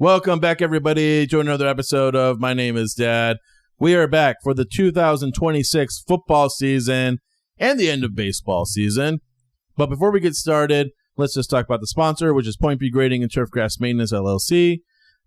Welcome back, everybody, to another episode of My Name is Dad. We are back for the 2026 football season and the end of baseball season. But before we get started, let's just talk about the sponsor, which is Point B Grading and Turfgrass Maintenance, LLC.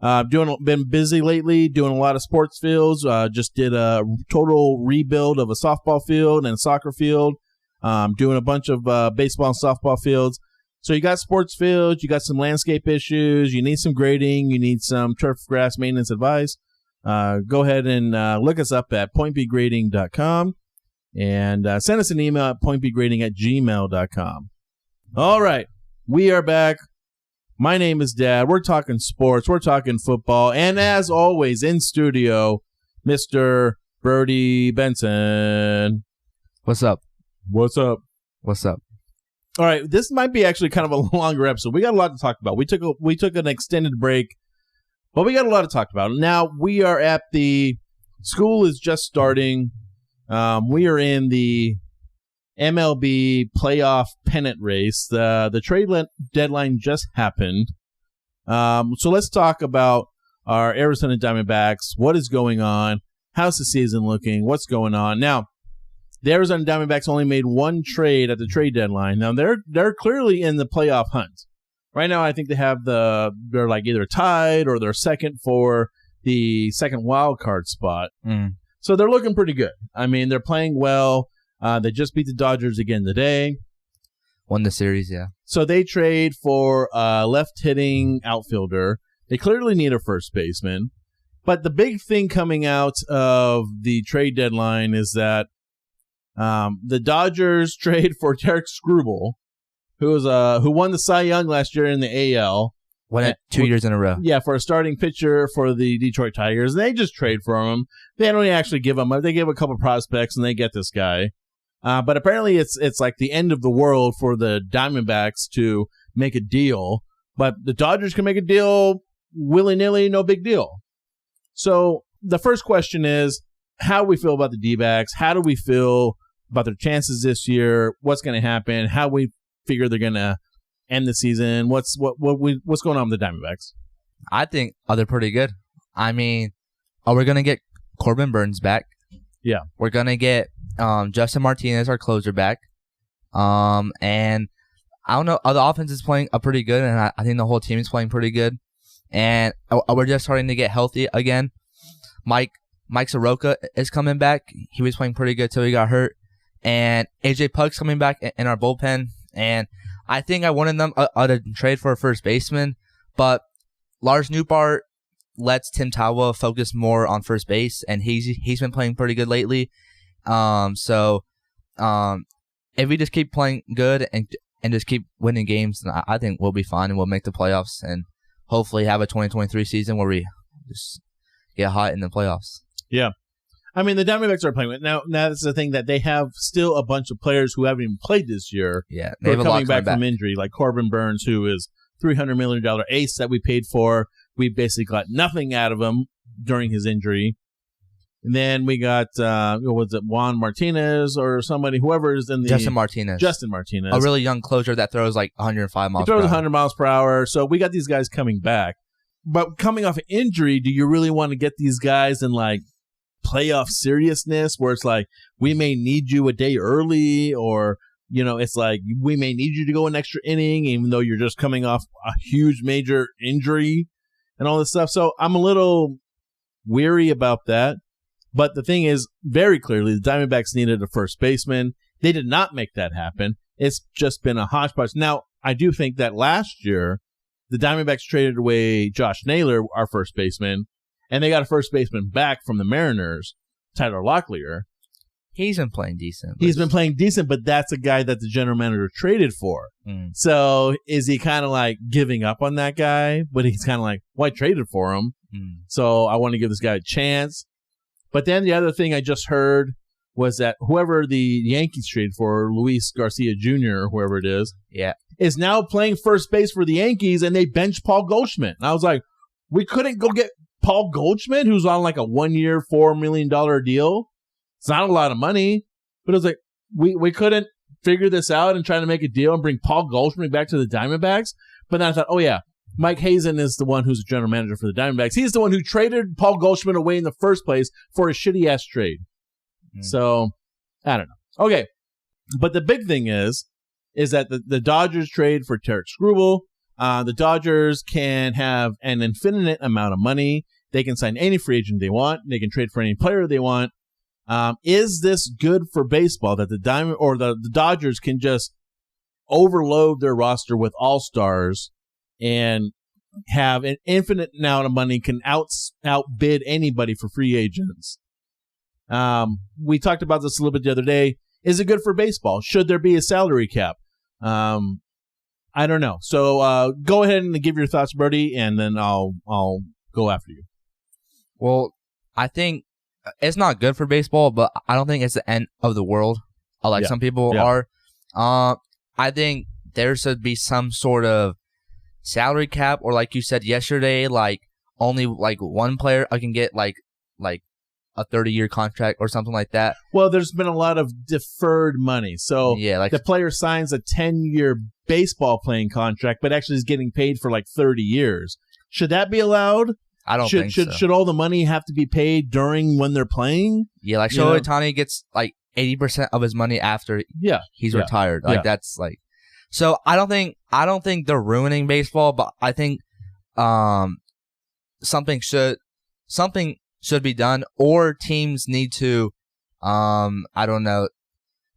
Been busy lately, doing a lot of sports fields. Just did a total rebuild of a softball field and a soccer field. Doing a bunch of baseball and softball fields. So you got sports fields, you got some landscape issues, you need some grading, you need some turf grass maintenance advice. Go ahead and look us up at pointbgrading.com and send us an email at pointbgrading@gmail.com. All right, we are back. My name is Dad. We're talking sports, we're talking football, and as always, in studio, Mr. Brody Benson. What's up? What's up? What's up? All right, this might be actually kind of a longer episode. We got a lot to talk about. We took an extended break, but we got a lot to talk about. Now we are at school is just starting. We are in the MLB playoff pennant race. The trade deadline just happened. So let's talk about our Arizona Diamondbacks. What is going on? How's the season looking? What's going on now? The Arizona Diamondbacks only made one trade at the trade deadline. Now they're clearly in the playoff hunt. Right now, I think they're like either tied or they're second for the second wild card spot. So they're looking pretty good. I mean, they're playing well. They just beat the Dodgers again today. Won the series, yeah. So they trade for a left-hitting outfielder. They clearly need a first baseman. But the big thing coming out of the trade deadline is that the Dodgers trade for Derek Struble, who won the Cy Young last year in the AL. Won it 2 years in a row. Yeah, for a starting pitcher for the Detroit Tigers. They just trade for him. They don't actually give him. They give a couple prospects and they get this guy. But apparently it's like the end of the world for the Diamondbacks to make a deal. But the Dodgers can make a deal willy-nilly, no big deal. So the first question is, how do we feel about the D-backs? How do we feel about their chances this year? What's going to happen? How we figure they're going to end the season? What's going on with the Diamondbacks? I think they're pretty good. I mean, we're going to get Corbin Burns back. Yeah. We're going to get Justin Martinez, our closer, back. And I don't know. The offense is playing pretty good, and I think the whole team is playing pretty good. And we're just starting to get healthy again. Mike Soroka is coming back. He was playing pretty good till he got hurt. And AJ Pug's coming back in our bullpen. And I think I wanted them to trade for a first baseman. But Lars Nootbaar lets Tim Tawa focus more on first base. And he's been playing pretty good lately. So if we just keep playing good and just keep winning games, then I think we'll be fine and we'll make the playoffs. And hopefully have a 2023 season where we just get hot in the playoffs. Yeah. I mean, the Diamondbacks are playing with now. That's the thing, that they have still a bunch of players who haven't even played this year. Yeah, they are coming back from injury, like Corbin Burns, who is $300 million ace that we paid for. We basically got nothing out of him during his injury. And then we got, was it Juan Martinez or somebody, whoever is in the... Justin Martinez. A really young closer that throws like 105 miles per hour. He throws 100 miles per hour. So we got these guys coming back. But coming off an injury, do you really want to get these guys in like playoff seriousness where it's like, we may need you a day early, or, it's like, we may need you to go an extra inning, even though you're just coming off a huge major injury and all this stuff. So I'm a little weary about that. But the thing is, very clearly, the Diamondbacks needed a first baseman. They did not make that happen. It's just been a hodgepodge. Now, I do think that last year, the Diamondbacks traded away Josh Naylor, our first baseman, and they got a first baseman back from the Mariners, Tyler Locklear. He's been playing decent. He's been playing decent, but that's a guy that the general manager traded for. So is he kind of like giving up on that guy? But he's kind of like, well, I traded for him, so I want to give this guy a chance. But then the other thing I just heard was that whoever the Yankees traded for, Luis Garcia Jr., or whoever it is now playing first base for the Yankees, and they benched Paul Goldschmidt. And I was like, we couldn't go get Paul Goldschmidt, who's on like a 1 year, $4 million deal. It's not a lot of money, but it was like, we couldn't figure this out and try to make a deal and bring Paul Goldschmidt back to the Diamondbacks. But then I thought, oh yeah, Mike Hazen is the one who's the general manager for the Diamondbacks. He's the one who traded Paul Goldschmidt away in the first place for a shitty-ass trade. So, I don't know. Okay. But the big thing is that the Dodgers trade for Tarek Skubal. The Dodgers can have an infinite amount of money. They can sign any free agent they want. They can trade for any player they want. Is this good for baseball that the Dodgers can just overload their roster with all-stars and have an infinite amount of money, can outbid anybody for free agents? We talked about this a little bit the other day. Is it good for baseball? Should there be a salary cap? I don't know. So go ahead and give your thoughts, Brody, and then I'll go after you. Well, I think it's not good for baseball, but I don't think it's the end of the world, like some people are. I think there should be some sort of salary cap, or like you said yesterday, like only like one player I can get like a 30-year contract or something like that. Well, there's been a lot of deferred money. So like the player signs a 10-year baseball playing contract, but actually is getting paid for like 30 years. Should that be allowed? I don't think so. Should all the money have to be paid during when they're playing? Yeah, like Shohei Ohtani gets like 80% of his money after he's retired. Like that's like, so I don't think they're ruining baseball, but I think something should be done, or teams need to I don't know,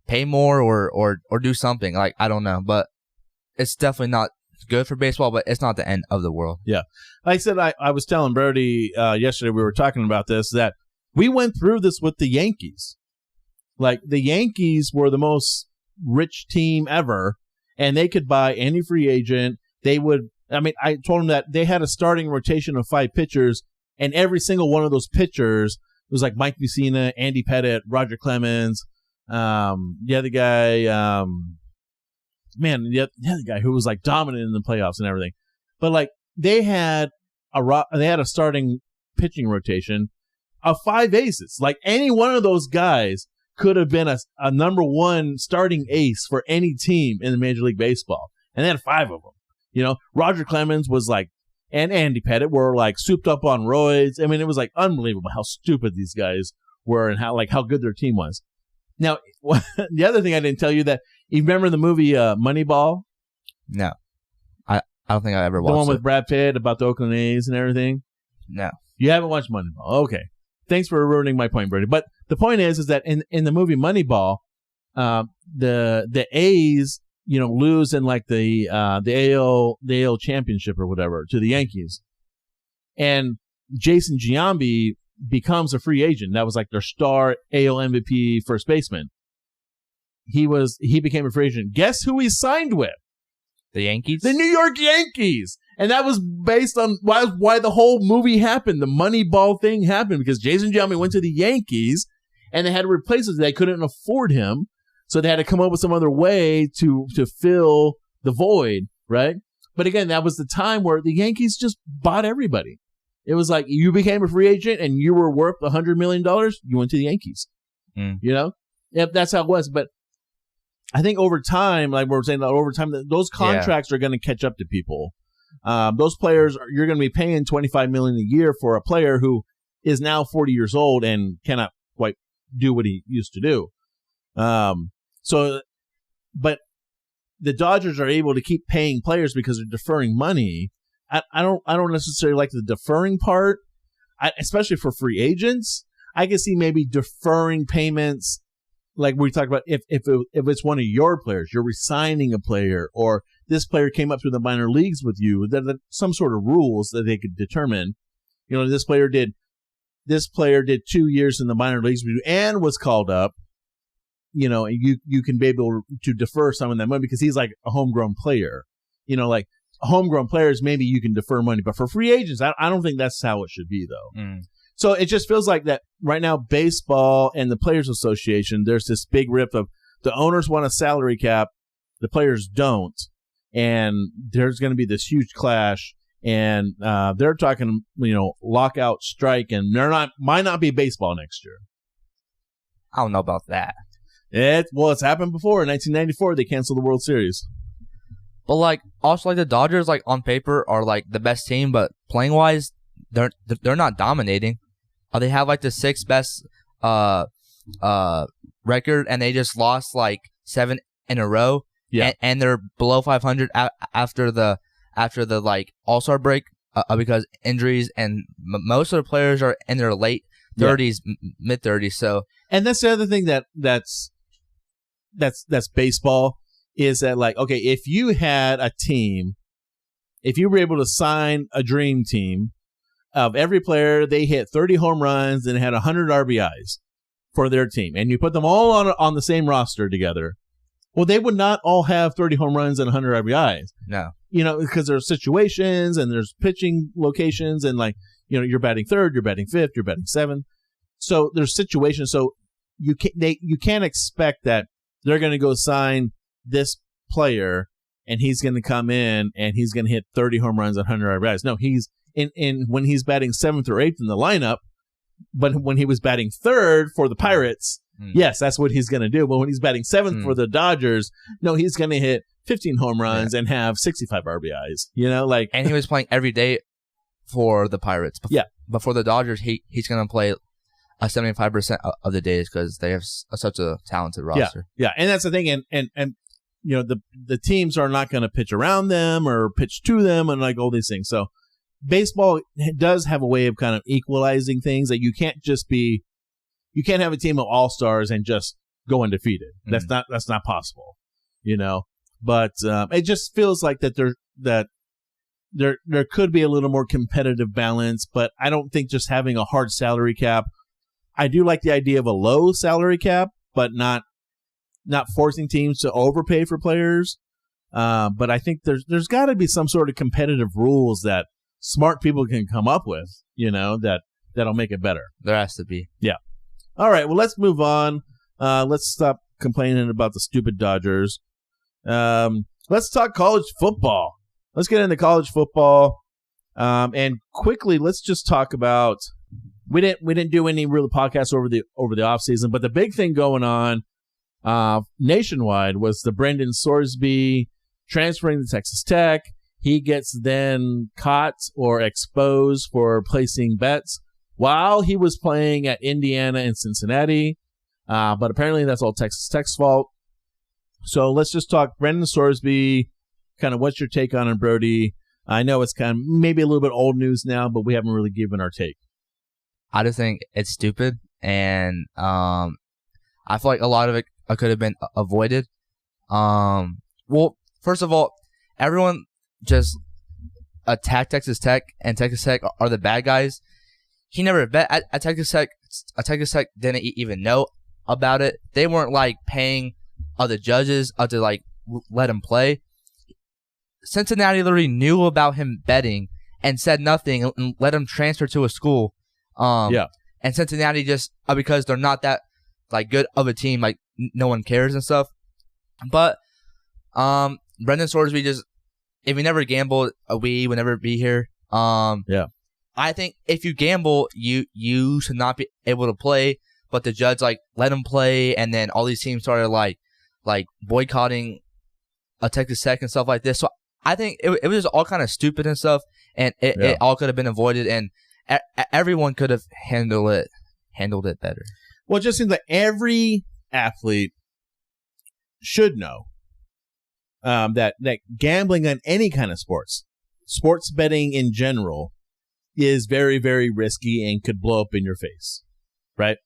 pay more or do something. Like, I don't know, but it's definitely not good for baseball, but it's not the end of the world. Yeah. Like I said, I was telling Brody yesterday, we were talking about this, that we went through this with the Yankees. Like, the Yankees were the most rich team ever, and they could buy any free agent. They would, I mean, I told them that they had a starting rotation of 5 pitchers, and every single one of those pitchers was like Mike Mussina, Andy Pettitte, Roger Clemens, the other guy, the other guy who was like dominant in the playoffs and everything. But like they had a starting pitching rotation of 5 aces. Like any one of those guys could have been a number 1 starting ace for any team in the Major League Baseball, and they had 5 of them. You know, Roger Clemens was like, and Andy Pettitte were like souped up on roids. I mean, it was like unbelievable how stupid these guys were and how good their team was. Now, the other thing I didn't tell you, that you remember the movie Moneyball? No, I don't think I ever watched it. The one with Brad Pitt about the Oakland A's and everything? No. You haven't watched Moneyball. Okay. Thanks for ruining my point, Brady. But the point is that in the movie Moneyball, the A's, lose in like the AL championship or whatever to the Yankees. And Jason Giambi becomes a free agent. That was like their star AL MVP first baseman. He became a free agent. Guess who he signed with? The Yankees? The New York Yankees. And that was based on why the whole movie happened. The Moneyball thing happened because Jason Giambi went to the Yankees and they had to replace him. They couldn't afford him. So they had to come up with some other way to fill the void, right? But again, that was the time where the Yankees just bought everybody. It was like you became a free agent and you were worth $100 million. You went to the Yankees. Yep, that's how it was. But I think over time, like we're saying, those contracts are going to catch up to people. Those players, you're going to be paying $25 million a year for a player who is now 40 years old and cannot quite do what he used to do. But the Dodgers are able to keep paying players because they're deferring money. I don't necessarily like the deferring part, especially for free agents. I can see maybe deferring payments, like we talked about. If it's one of your players, you're resigning a player, or this player came up through the minor leagues with you. That some sort of rules that they could determine. This player did 2 years in the minor leagues with you and was called up. You can be able to defer some of that money because he's like a homegrown player. Like homegrown players, maybe you can defer money, but for free agents, I don't think that's how it should be, though. So it just feels like that right now, baseball and the Players Association, there's this big rift of the owners want a salary cap, the players don't, and there's going to be this huge clash. And they're talking, lockout, strike, and might not be baseball next year. I don't know about that. It's happened before. In 1994, they canceled the World Series. But like also like the Dodgers like on paper are like the best team, but playing wise they're not dominating. They have like the 6th best record, and they just lost like 7 in a row. Yeah, and they're below 500 after the like All-Star break because injuries, and most of the players are in their late 30s, mid 30s. So, and that's the other thing that's baseball is that, like, okay, if you had a team, if you were able to sign a dream team of every player, they hit 30 home runs and had 100 RBIs for their team, and you put them all on the same roster together, well, they would not all have 30 home runs and 100 RBIs. No. Because there's situations and there's pitching locations, and like, you're batting third, you're batting fifth, you're batting seventh. So there's situations. So you can't expect that they're going to go sign this player and he's going to come in and he's going to hit 30 home runs and 100 RBIs. No, he's in when he's batting 7th or 8th in the lineup, but when he was batting 3rd for the Pirates, yes, that's what he's going to do. But when he's batting 7th for the Dodgers, no, he's going to hit 15 home runs and have 65 RBIs. And he was playing every day for the Pirates. Yeah, but for the Dodgers, he's going to play 75% of the days because they have such a talented roster. Yeah, and that's the thing, and the teams are not going to pitch around them or pitch to them and like all these things. So baseball does have a way of kind of equalizing things, that you can't have a team of all-stars and just go undefeated. That's not possible, But it just feels like that there could be a little more competitive balance, but I don't think just having a hard salary cap. I do like the idea of a low salary cap, but not forcing teams to overpay for players. But I think there's got to be some sort of competitive rules that smart people can come up with, that'll make it better. There has to be. Yeah. All right. Well, let's move on. Let's stop complaining about the stupid Dodgers. Let's talk college football. Let's get into college football. And quickly, let's just talk about. We didn't do any real podcasts over the offseason, but the big thing going on nationwide was the Brendan Sorsby transferring to Texas Tech. He gets then caught or exposed for placing bets while he was playing at Indiana and Cincinnati. But apparently that's all Texas Tech's fault. So let's just talk Brendan Sorsby. Kind of what's your take on it, Brody? I know it's kind of maybe a little bit old news now, but we haven't really given our take. I just think it's stupid, and I feel like a lot of it could have been avoided. Well, first of all, everyone just attacked Texas Tech, and Texas Tech are the bad guys. He never bet at Texas Tech. Texas Tech didn't even know about it. They weren't like paying the judges to like let him play. Cincinnati literally knew about him betting and said nothing and let him transfer to a school. And Cincinnati just because they're not that like good of a team, like no one cares and stuff. But Brendan Sorsby just, if you never gambled, we would never be here. I think if you gamble, you should not be able to play. But the judge like let him play, and then all these teams started like boycotting a Texas Tech and stuff like this. So I think it was just all kind of stupid and stuff, and it all could have been avoided, and everyone could have handled it better. Well, it just seems like every athlete should know that gambling on any kind of sports betting in general, is very, very risky and could blow up in your face, right?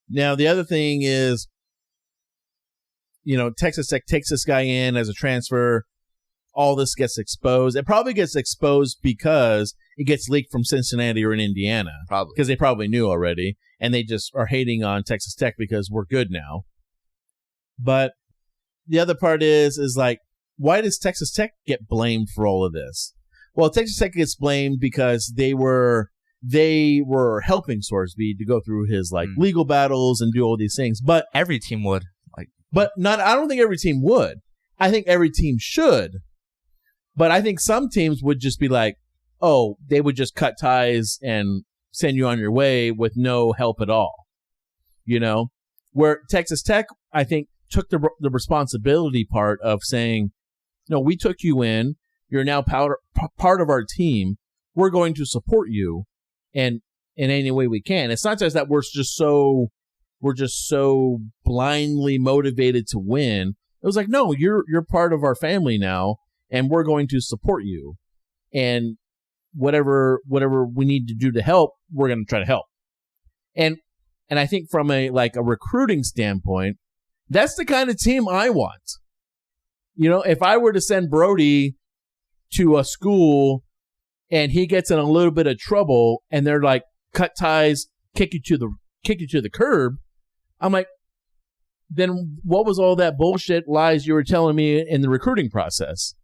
Now, the other thing is, Texas Tech takes this guy in as a transfer. All this gets exposed. It probably gets exposed because it gets leaked from Cincinnati or in Indiana. Probably. Because they probably knew already, and they just are hating on Texas Tech because we're good now. But the other part is like, why does Texas Tech get blamed for all of this? Well, Texas Tech gets blamed because they were helping Sorsby to go through his legal battles and do all these things. But every team would. I don't think every team would. I think every team should. But I think some teams would just be like, oh, they would just cut ties and send you on your way with no help at all. Where Texas Tech, I think, took the responsibility part of saying, no, we took you in. You're now part of our team. We're going to support you and in any way we can. It's not just that we're just so blindly motivated to win. It was like, no, you're part of our family now, and we're going to support you. And whatever we need to do to help, we're going to try to help. And I think from a recruiting standpoint, that's the kind of team I want. If I were to send Brody to a school and he gets in a little bit of trouble and they're like, cut ties, kick you to the curb, I'm like, then what was all that bullshit lies you were telling me in the recruiting process?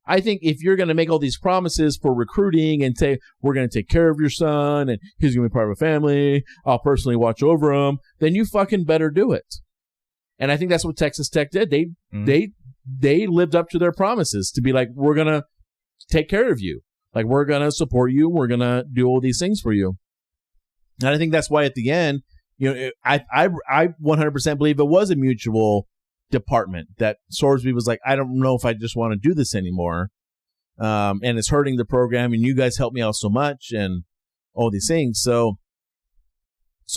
I think if you're going to make all these promises for recruiting and say, we're going to take care of your son and he's going to be part of a family, I'll personally watch over him, then you fucking better do it. And I think that's what Texas Tech did. They lived up to their promises to be like, we're going to take care of you. Like, we're going to support you. We're going to do all these things for you. And I think that's why at the end, I 100% believe it was a mutual department that Sorsby was like, I don't know if I just want to do this anymore. And it's hurting the program, and you guys helped me out so much and all these things. So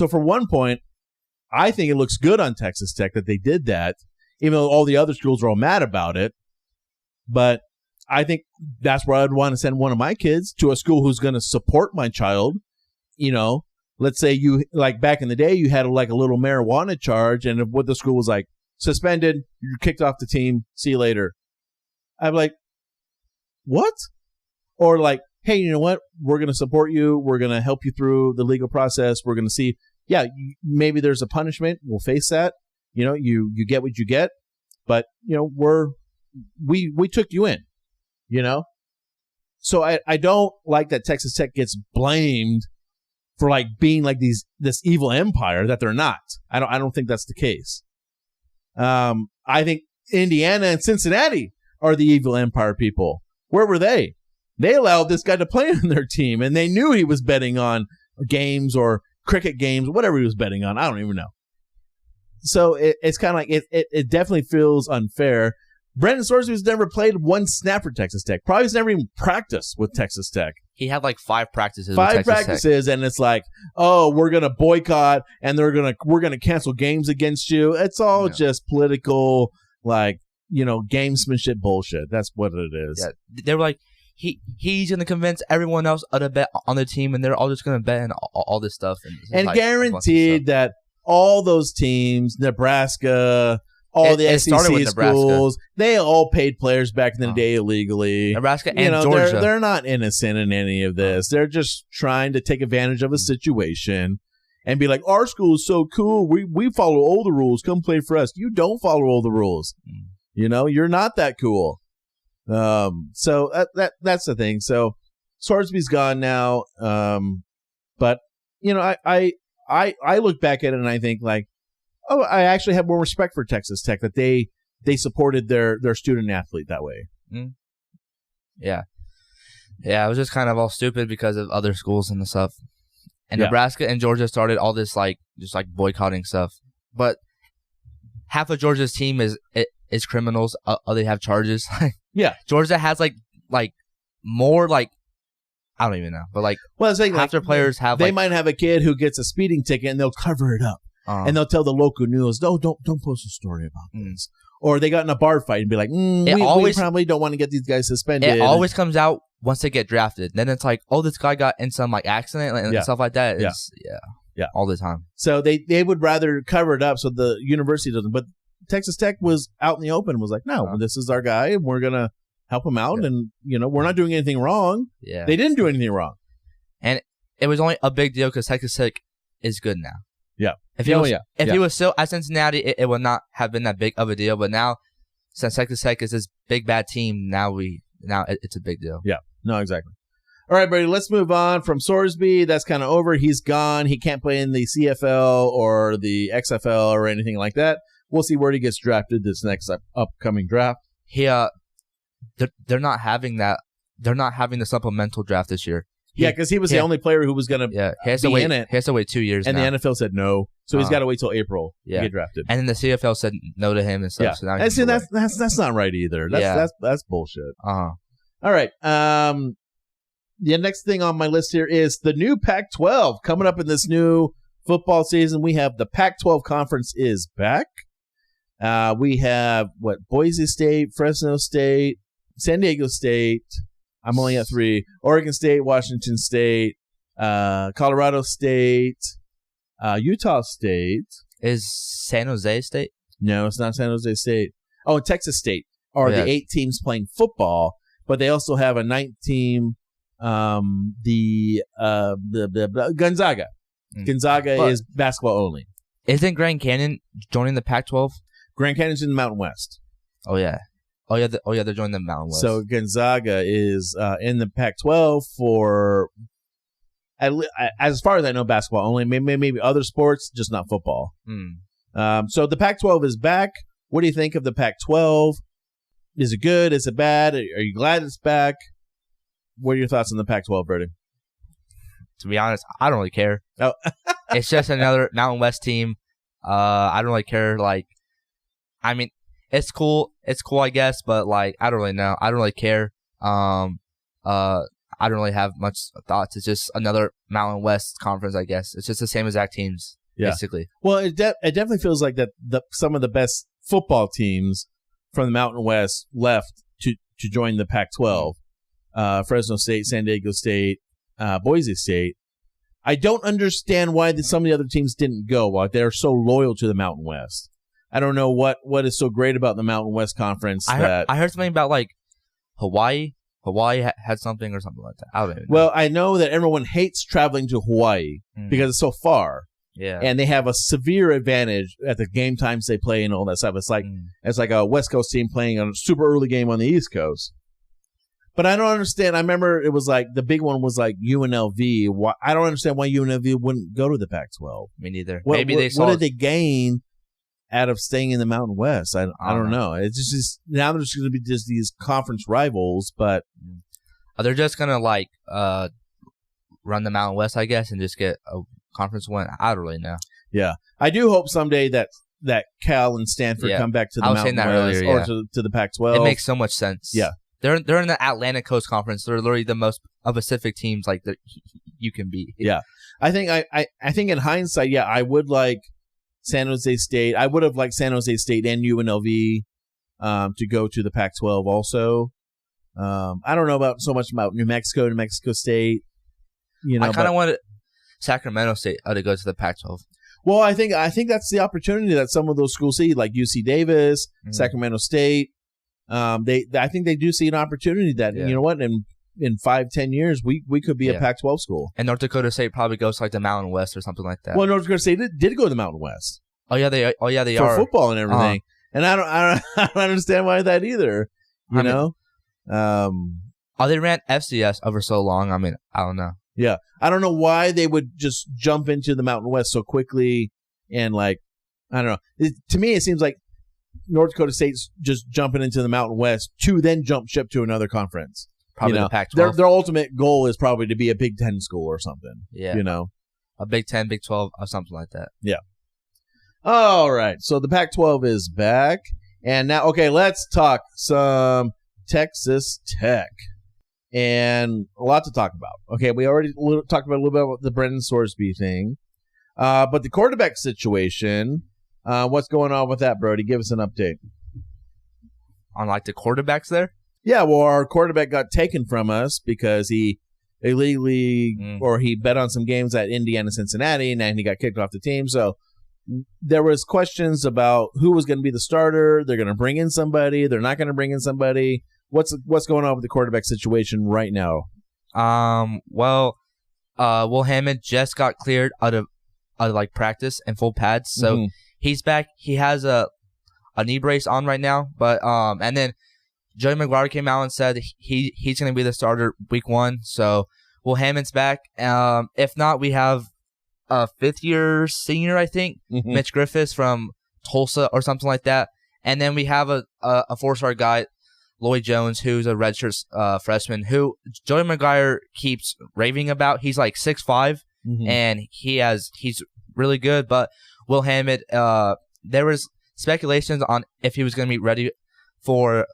for one point, I think it looks good on Texas Tech that they did that, even though all the other schools are all mad about it. But I think that's where I'd want to send one of my kids, to a school who's going to support my child. Let's say you, like back in the day, you had a little marijuana charge, and what the school was like, suspended, you're kicked off the team, see you later. I'm like, what? Or like, hey, you know what? We're going to support you. We're going to help you through the legal process. We're going to see, maybe there's a punishment. We'll face that. You get what you get. But, we took you in, So I don't like that Texas Tech gets blamed for being this evil empire that they're not. I don't think that's the case. I think Indiana and Cincinnati are the evil empire people. Where were they? They allowed this guy to play on their team, and they knew he was betting on games or cricket games, whatever he was betting on. I don't even know. So it's kind of like it definitely feels unfair. Brendan Sorsby's never played one snap for Texas Tech. Probably has never even practiced with Texas Tech. He had 5 practices. Five practices, and it's like, oh, we're gonna boycott, and we're gonna cancel games against you. It's all just political, gamesmanship bullshit. That's what it is. Yeah, they were like, he's gonna convince everyone else to bet on the team, and they're all just gonna bet and all this stuff, and guaranteed that all those teams, Nebraska. All the SEC schools, they all paid players back in the day illegally. Nebraska and Georgia. They're not innocent in any of this. They're just trying to take advantage of a situation and be like, our school is so cool. We follow all the rules. Come play for us. You don't follow all the rules. You're not that cool. So that's the thing. So Sorsby's gone now. But I look back at it and I think I actually have more respect for Texas Tech that they supported their student athlete that way. Yeah, it was just kind of all stupid because of other schools and stuff. And Nebraska and Georgia started all this just boycotting stuff. But half of Georgia's team is criminals. They have charges. Georgia has more I don't even know, but half their players have. They might have a kid who gets a speeding ticket and they'll cover it up. And they'll tell the local news, no, don't post a story about this. Or they got in a bar fight and be like, we probably don't want to get these guys suspended. It always comes out once they get drafted. Then it's like, oh, this guy got in some accident and stuff like that. All the time. So they would rather cover it up so the university doesn't. But Texas Tech was out in the open and was like, no, this is our guy and we're going to help him out. And, we're not doing anything wrong. Yeah. They didn't do anything wrong. And it was only a big deal because Texas Tech is good now. Yeah. If he was still at Cincinnati, it would not have been that big of a deal. But now, since Texas Tech is this big bad team, now it's a big deal. Yeah. No, exactly. All right, Brady, let's move on from Sorsby. That's kind of over. He's gone. He can't play in the CFL or the XFL or anything like that. We'll see where he gets drafted this next upcoming draft. They're not having that. They're not having the supplemental draft this year because he was the only player who was going to be in it. He has to wait 2 years and now. the NFL said no. So he's got to wait till April to get drafted. And then the CFL said no to him and stuff. Yeah. So now and see, that's not right either. That's bullshit. Uh-huh. All right. The next thing on my list here is the new Pac-12 coming up in this new football season. We have the Pac-12 conference is back. We have Boise State, Fresno State, San Diego State. I'm only at 3. Oregon State, Washington State, Colorado State, Utah State. Is San Jose State? No, it's not San Jose State. Oh, Texas State are the 8 teams playing football, but they also have a 9th team. The Gonzaga. Gonzaga is basketball only. Isn't Grand Canyon joining the Pac-12? Grand Canyon's in the Mountain West. Oh yeah. They're joining the Mountain West. So Gonzaga is in the Pac-12 for, as far as I know, basketball only. Maybe other sports, just not football. So the Pac-12 is back. What do you think of the Pac-12? Is it good? Is it bad? Are you glad it's back? What are your thoughts on the Pac-12, Brody? To be honest, I don't really care. Oh. It's just another Mountain West team. I don't really care. I mean, it's cool. It's cool, I guess, but I don't really know. I don't really care. I don't really have much thoughts. It's just another Mountain West conference, I guess. It's just the same exact teams, basically. Well, it definitely feels like that some of the best football teams from the Mountain West left to join the Pac-12. Fresno State, San Diego State, Boise State. I don't understand why some of the other teams didn't go. Why they're so loyal to the Mountain West. I don't know what is so great about the Mountain West Conference. I heard something about Hawaii. Hawaii had something or something like that. I don't even know. Well, I know that everyone hates traveling to Hawaii because it's so far. Yeah, and they have a severe advantage at the game times they play and all that stuff. It's like a West Coast team playing a super early game on the East Coast. But I don't understand. I remember it was the big one was UNLV. I don't understand why UNLV wouldn't go to the Pac-12. Me neither. What did they gain out of staying in the Mountain West? I don't know. It's just now there's going to be just these conference rivals, but they're just going to run the Mountain West, I guess, and just get a conference win. I don't really know. Yeah, I do hope someday that Cal and Stanford come back to the Mountain West earlier, or to the Pac-12. It makes so much sense. Yeah. They're in the Atlantic Coast Conference. They're literally the most Pacific teams you can beat. Yeah, I think in hindsight, I would like San Jose State. I would have liked San Jose State and UNLV to go to the Pac-12 also. I don't know so much about New Mexico State. I kind of wanted Sacramento State to go to the Pac-12. Well, I think that's the opportunity that some of those schools see, like UC Davis, Sacramento State. I think they do see an opportunity that you know what, in 5-10 years we could be a Pac-12 school. And North Dakota State probably goes to the Mountain West or something like that. Well, North Dakota State did go to the Mountain West. Oh yeah, they for are football and everything. And I don't understand why that either. You know, they ran FCS over so long. I mean, I don't know. Yeah, I don't know why they would just jump into the Mountain West so quickly and I don't know. To me, it seems like North Dakota State's just jumping into the Mountain West to then jump ship to another conference. Probably the Pac-12. Their ultimate goal is probably to be a Big Ten school or something. Yeah. A Big 10, Big 12, or something like that. Yeah. All right. So the Pac-12 is back. And now, let's talk some Texas Tech. And a lot to talk about. Okay, we already talked about a little bit about the Brendan Sorsby thing. But the quarterback situation... what's going on with that, Brody? Give us an update. On the quarterbacks there? Yeah, well, our quarterback got taken from us because he illegally or he bet on some games at Indiana, Cincinnati, and then he got kicked off the team. So there was questions about who was going to be the starter. They're going to bring in somebody. They're not going to bring in somebody. What's going on with the quarterback situation right now? Will Hammond just got cleared out of practice and full pads, so he's back. He has a knee brace on right now, but and then Joey McGuire came out and said he's going to be the starter week 1. So Will Hammond's back. If not, we have a 5th-year senior, I think, Mitch Griffiths from Tulsa or something like that, and then we have a 4-star guy Lloyd Jones, who's a redshirt freshman, who Joey McGuire keeps raving about. He's like 6'5", and he's really good. But Will Hammond, there was speculations on if he was going to be ready for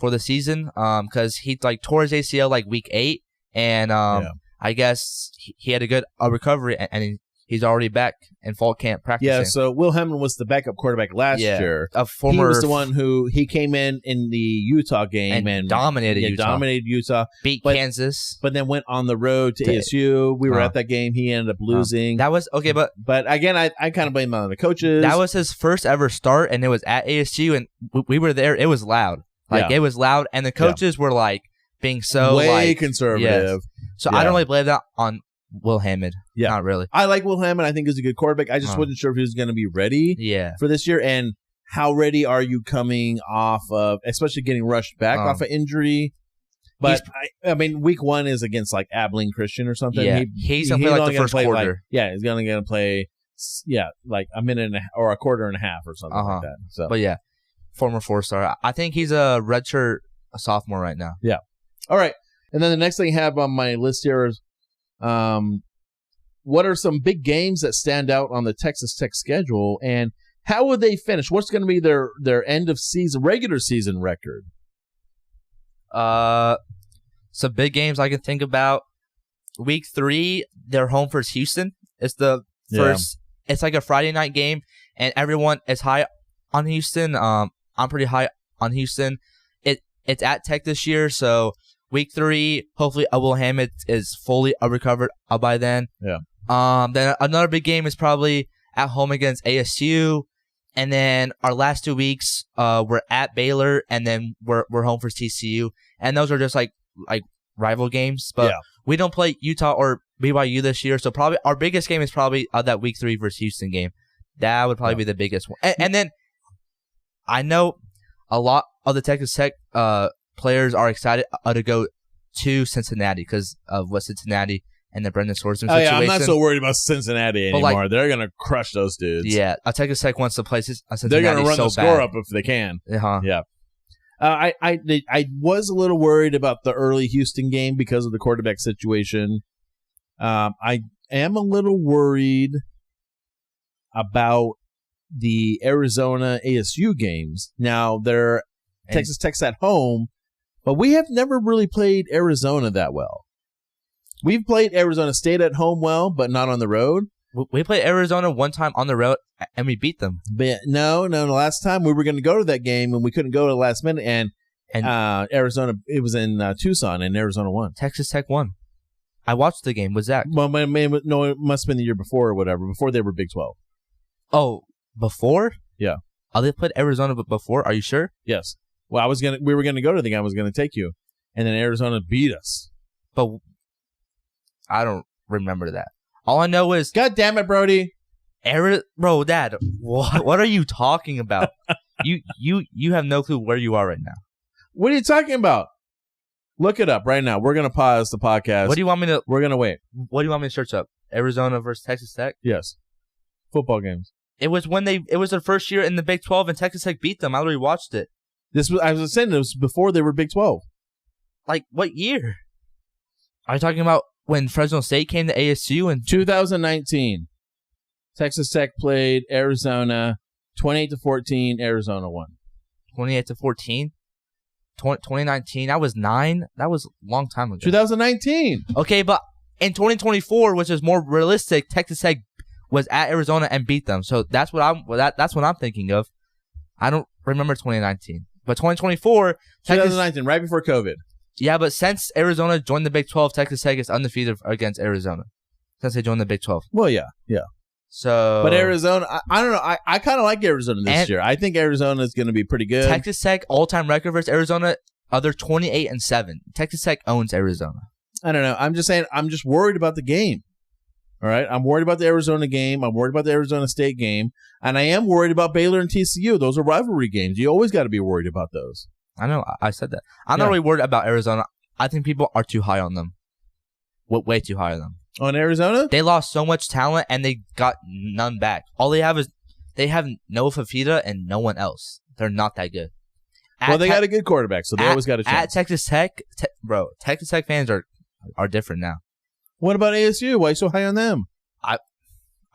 the season, because he like tore his ACL like week 8, and I guess he had a good recovery, and he's already back in fall camp practicing. Yeah, so Will Hammond was the backup quarterback last year. He was the one he came in the Utah game and dominated Utah. Beat Kansas. But then went on the road to ASU. We were at that game. He ended up losing. That was okay, but again, I kind of blame on the coaches. That was his first ever start, and it was at ASU, and we were there. It was loud. It was loud, and the coaches were like being so way conservative. Yes. So I don't really blame that on Will Hammond. Yeah. Not really. I like Will Hammond. I think he's a good quarterback. I just wasn't sure if he was going to be ready for this year. And how ready are you coming off of, especially getting rushed back off of injury? But, I mean, week 1 is against, like, Abilene Christian or something. Yeah, he's going to play, like, the first quarter. He's going to play, like a minute and a half, or a quarter and a half or something like that. So. But, yeah, former 4-star. I think he's a redshirt sophomore right now. Yeah. All right. And then the next thing I have on my list here is, what are some big games that stand out on the Texas Tech schedule, and how would they finish? What's going to be their end of season, regular season record? Some big games I can think about. Week 3, they're home versus Houston. It's the first. Yeah. It's like a Friday night game, and everyone is high on Houston. I'm pretty high on Houston. It's at Tech this year, so. Week 3, hopefully Will Hammond is fully recovered by then. Yeah. Then another big game is probably at home against ASU, and then our last 2 weeks, we're at Baylor, and then we're home for TCU, and those are just like rival games. But we don't play Utah or BYU this year, so probably our biggest game is probably that Week 3 versus Houston game. That would probably be the biggest one. And then I know a lot of the Texas Tech players are excited to go to Cincinnati because of what Cincinnati and the Brendan Swordsman situation. Yeah, I'm not so worried about Cincinnati anymore. They're going to crush those dudes. Yeah, Texas Tech wants to play Cincinnati. They're going to run the score up if they can. Yeah. I was a little worried about the early Houston game because of the quarterback situation. I am a little worried about the Arizona ASU games. Now, Texas Tech's at home, but we have never really played Arizona that well. We've played Arizona State at home well, but not on the road. We played Arizona one time on the road, and we beat them. But no. Last time we were going to go to that game, and we couldn't go to the last minute, and Arizona, it was in Tucson, and Arizona won. Texas Tech won. I watched the game with Zach. Well, no, it must have been the year before or whatever, before they were Big 12. Oh, before? Yeah. Oh, they played Arizona before? Are you sure? Yes. Well, we were gonna go to the game. I was gonna take you, and then Arizona beat us. But I don't remember that. All I know is, God damn it, Brody! Bro, Dad, what are you talking about? You have no clue where you are right now. What are you talking about? Look it up right now. We're gonna pause the podcast. What do you want me to? We're gonna wait. What do you want me to search up? Arizona versus Texas Tech? Yes. Football games. It was their first year in the Big 12, and Texas Tech beat them. I already watched it. I was saying it was before they were Big 12. Like, what year? Are you talking about when Fresno State came to ASU in 2019? Texas Tech played Arizona 28-14. Arizona won. 28-14? 2019? That was 9? That was a long time ago. 2019. Okay, but in 2024, which is more realistic, Texas Tech was at Arizona and beat them. So that's what I'm thinking of. I don't remember 2019. But 2024, 2019, right before COVID. Yeah, but since Arizona joined the Big 12, Texas Tech is undefeated against Arizona. Since they joined the Big 12. Well, yeah. So, but Arizona, I don't know. I kind of like Arizona this year. I think Arizona is going to be pretty good. Texas Tech all-time record versus Arizona, they're 28-7. Texas Tech owns Arizona. I don't know. I'm just saying. I'm just worried about the game. All right, I'm worried about the Arizona game. I'm worried about the Arizona State game. And I am worried about Baylor and TCU. Those are rivalry games. You always got to be worried about those. I know. I said that. I'm not really worried about Arizona. I think people are too high on them. Way too high on them. On Arizona? They lost so much talent, and they got none back. All they have is they have Noah Fafita and no one else. They're not that good. Well, they got a good quarterback, so they always got a chance. At Texas Tech, bro, Texas Tech fans are different now. What about ASU? Why are you so high on them?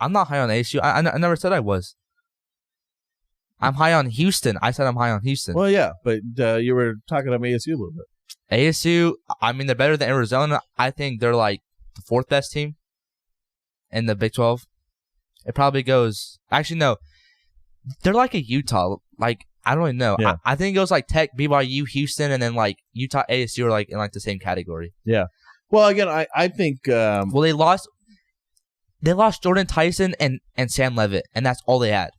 I'm not high on ASU. I never said I was. I'm high on Houston. I said I'm high on Houston. Well, yeah, but you were talking about ASU a little bit. ASU, I mean, they're better than Arizona. I think they're like the fourth best team in the Big 12. It probably goes. Actually, no. They're like a Utah. Like, I don't really know. Yeah. I think it goes like Tech, BYU, Houston, and then like Utah, ASU are like in like the same category. Yeah. Well, again, I think. Well, they lost Jordan Tyson and Sam Levitt, and that's all they had.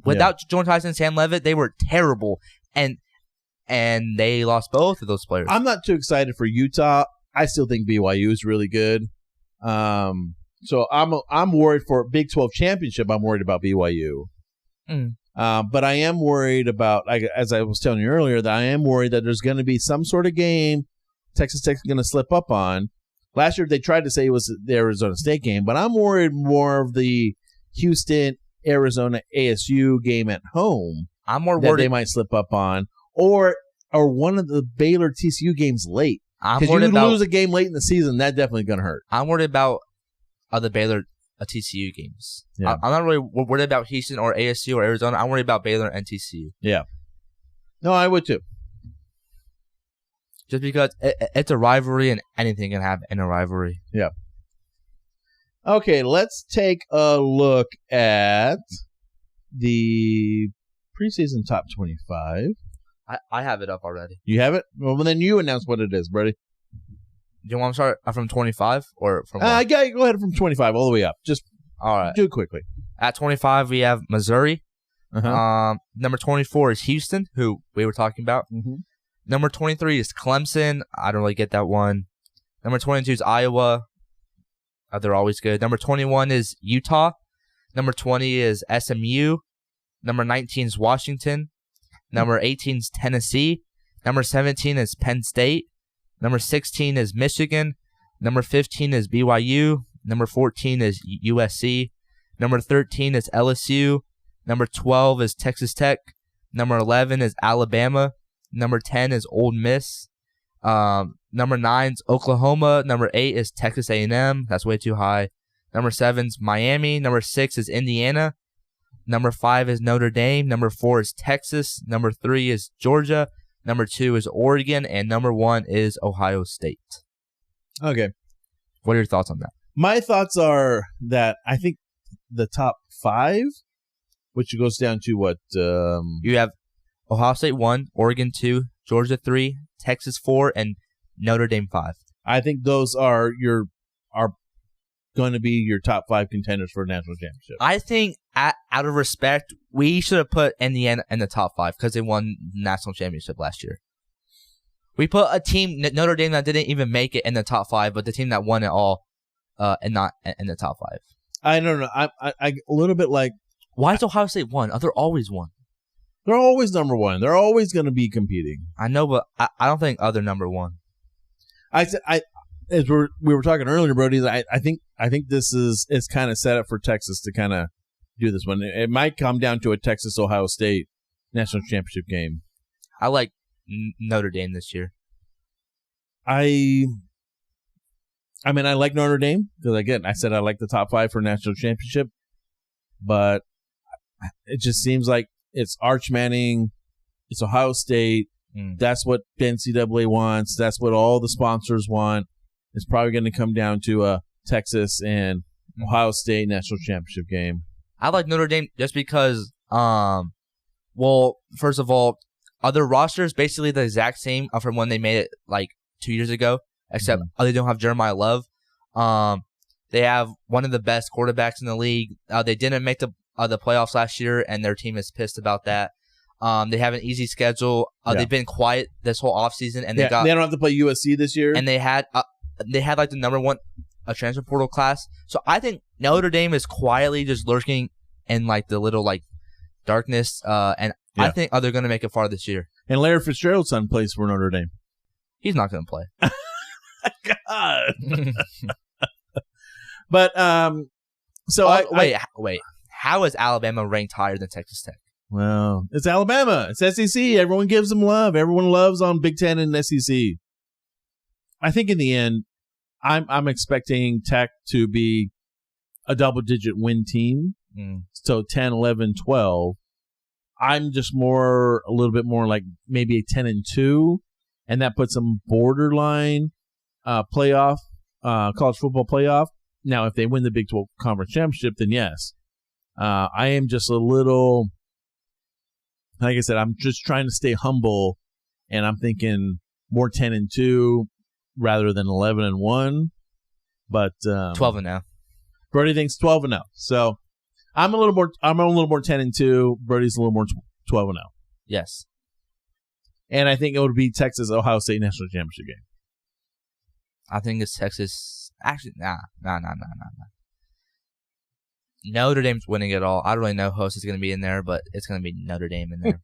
Without Jordan Tyson and Sam Levitt, they were terrible, and they lost both of those players. I'm not too excited for Utah. I still think BYU is really good. So I'm worried for Big 12 championship. I'm worried about BYU. But I am worried about, as I was telling you earlier, that I am worried that there's going to be some sort of game Texas Tech's going to slip up on. Last year they tried to say it was the Arizona State game, but I'm worried more of the Houston, Arizona, ASU game at home. I'm more that worried they might slip up on, or one of the Baylor TCU games late. Because you lose a game late in the season, that definitely going to hurt. I'm worried about the Baylor TCU games. Yeah. I'm not really worried about Houston or ASU or Arizona. I'm worried about Baylor and TCU. Yeah. No, I would too. Just because it's a rivalry and anything can happen in a rivalry. Yeah. Okay, let's take a look at the preseason top 25. I have it up already. You have it? Well, then you announce what it is, Brody. Do you want to start from 25 or from yeah, go ahead from 25 all the way up. Just all right. Do it quickly. At 25, we have Missouri. Uh-huh. Number 24 is Houston, who we were talking about. Mm-hmm. Number 23 is Clemson. I don't really get that one. Number 22 is Iowa. They're always good. Number 21 is Utah. Number 20 is SMU. Number 19 is Washington. Number 18 is Tennessee. Number 17 is Penn State. Number 16 is Michigan. Number 15 is BYU. Number 14 is USC. Number 13 is LSU. Number 12 is Texas Tech. Number 11 is Alabama. Number 10 is Ole Miss. Number 9 is Oklahoma. Number 8 is Texas A&M. That's way too high. Number 7 is Miami. Number 6 is Indiana. Number 5 is Notre Dame. Number 4 is Texas. Number 3 is Georgia. Number 2 is Oregon. And number 1 is Ohio State. Okay. What are your thoughts on that? My thoughts are that I think the top 5, which goes down to what? You have Ohio State 1, Oregon 2, Georgia 3, Texas 4, and Notre Dame 5. I think those are going to be your top 5 contenders for a national championship. I think, out of respect, we should have put Indiana in the top 5 because they won the national championship last year. We put a team, Notre Dame, that didn't even make it in the top 5, but the team that won it all, and not in the top 5. I don't know. I a little bit like, why is Ohio State 1? They're always 1. They're always number 1. They're always going to be competing. I know, but I don't think they're number 1. As we were talking earlier, Brody, I think this is kind of set up for Texas to kind of do this one. It might come down to a Texas-Ohio State national championship game. I like Notre Dame this year. I mean, I like Notre Dame because, again, I said I like the top 5 for national championship, but it just seems like it's Arch Manning, it's Ohio State. That's what the NCAA wants. That's what all the sponsors want. It's probably going to come down to a Texas and Ohio State national championship game. I like Notre Dame just because, well, first of all, other rosters basically the exact same from when they made it like 2 years ago, except they don't have Jeremiah Love. They have one of the best quarterbacks in the league. They didn't make the playoffs last year, and their team is pissed about that. They have an easy schedule. They've been quiet this whole offseason, and they don't have to play USC this year. And they had like the number 1 transfer portal class. So I think Notre Dame is quietly just lurking in like the little like darkness. And I think they're going to make it far this year. And Larry Fitzgerald's son plays for Notre Dame. He's not going to play. God. But wait. How is Alabama ranked higher than Texas Tech? Well, it's Alabama. It's SEC. Everyone gives them love. Everyone loves on Big Ten and SEC. I think in the end, I'm expecting Tech to be a double-digit win team. So 10, 11, 12. I'm just a little bit more like maybe a 10-2, and that puts them borderline playoff, college football playoff. Now, if they win the Big 12 Conference Championship, then yes. I am just a little, like I said, I'm just trying to stay humble, and I'm thinking more 10-2 rather than 11-1. But 12-0. Brody thinks 12-0. So I'm a little more 10-2. Brody's a little more 12-0. Yes. And I think it would be Texas Ohio State national championship game. I think it's Texas. Actually, nah. Notre Dame's winning it all. I don't really know who else is going to be in there, but it's going to be Notre Dame in there.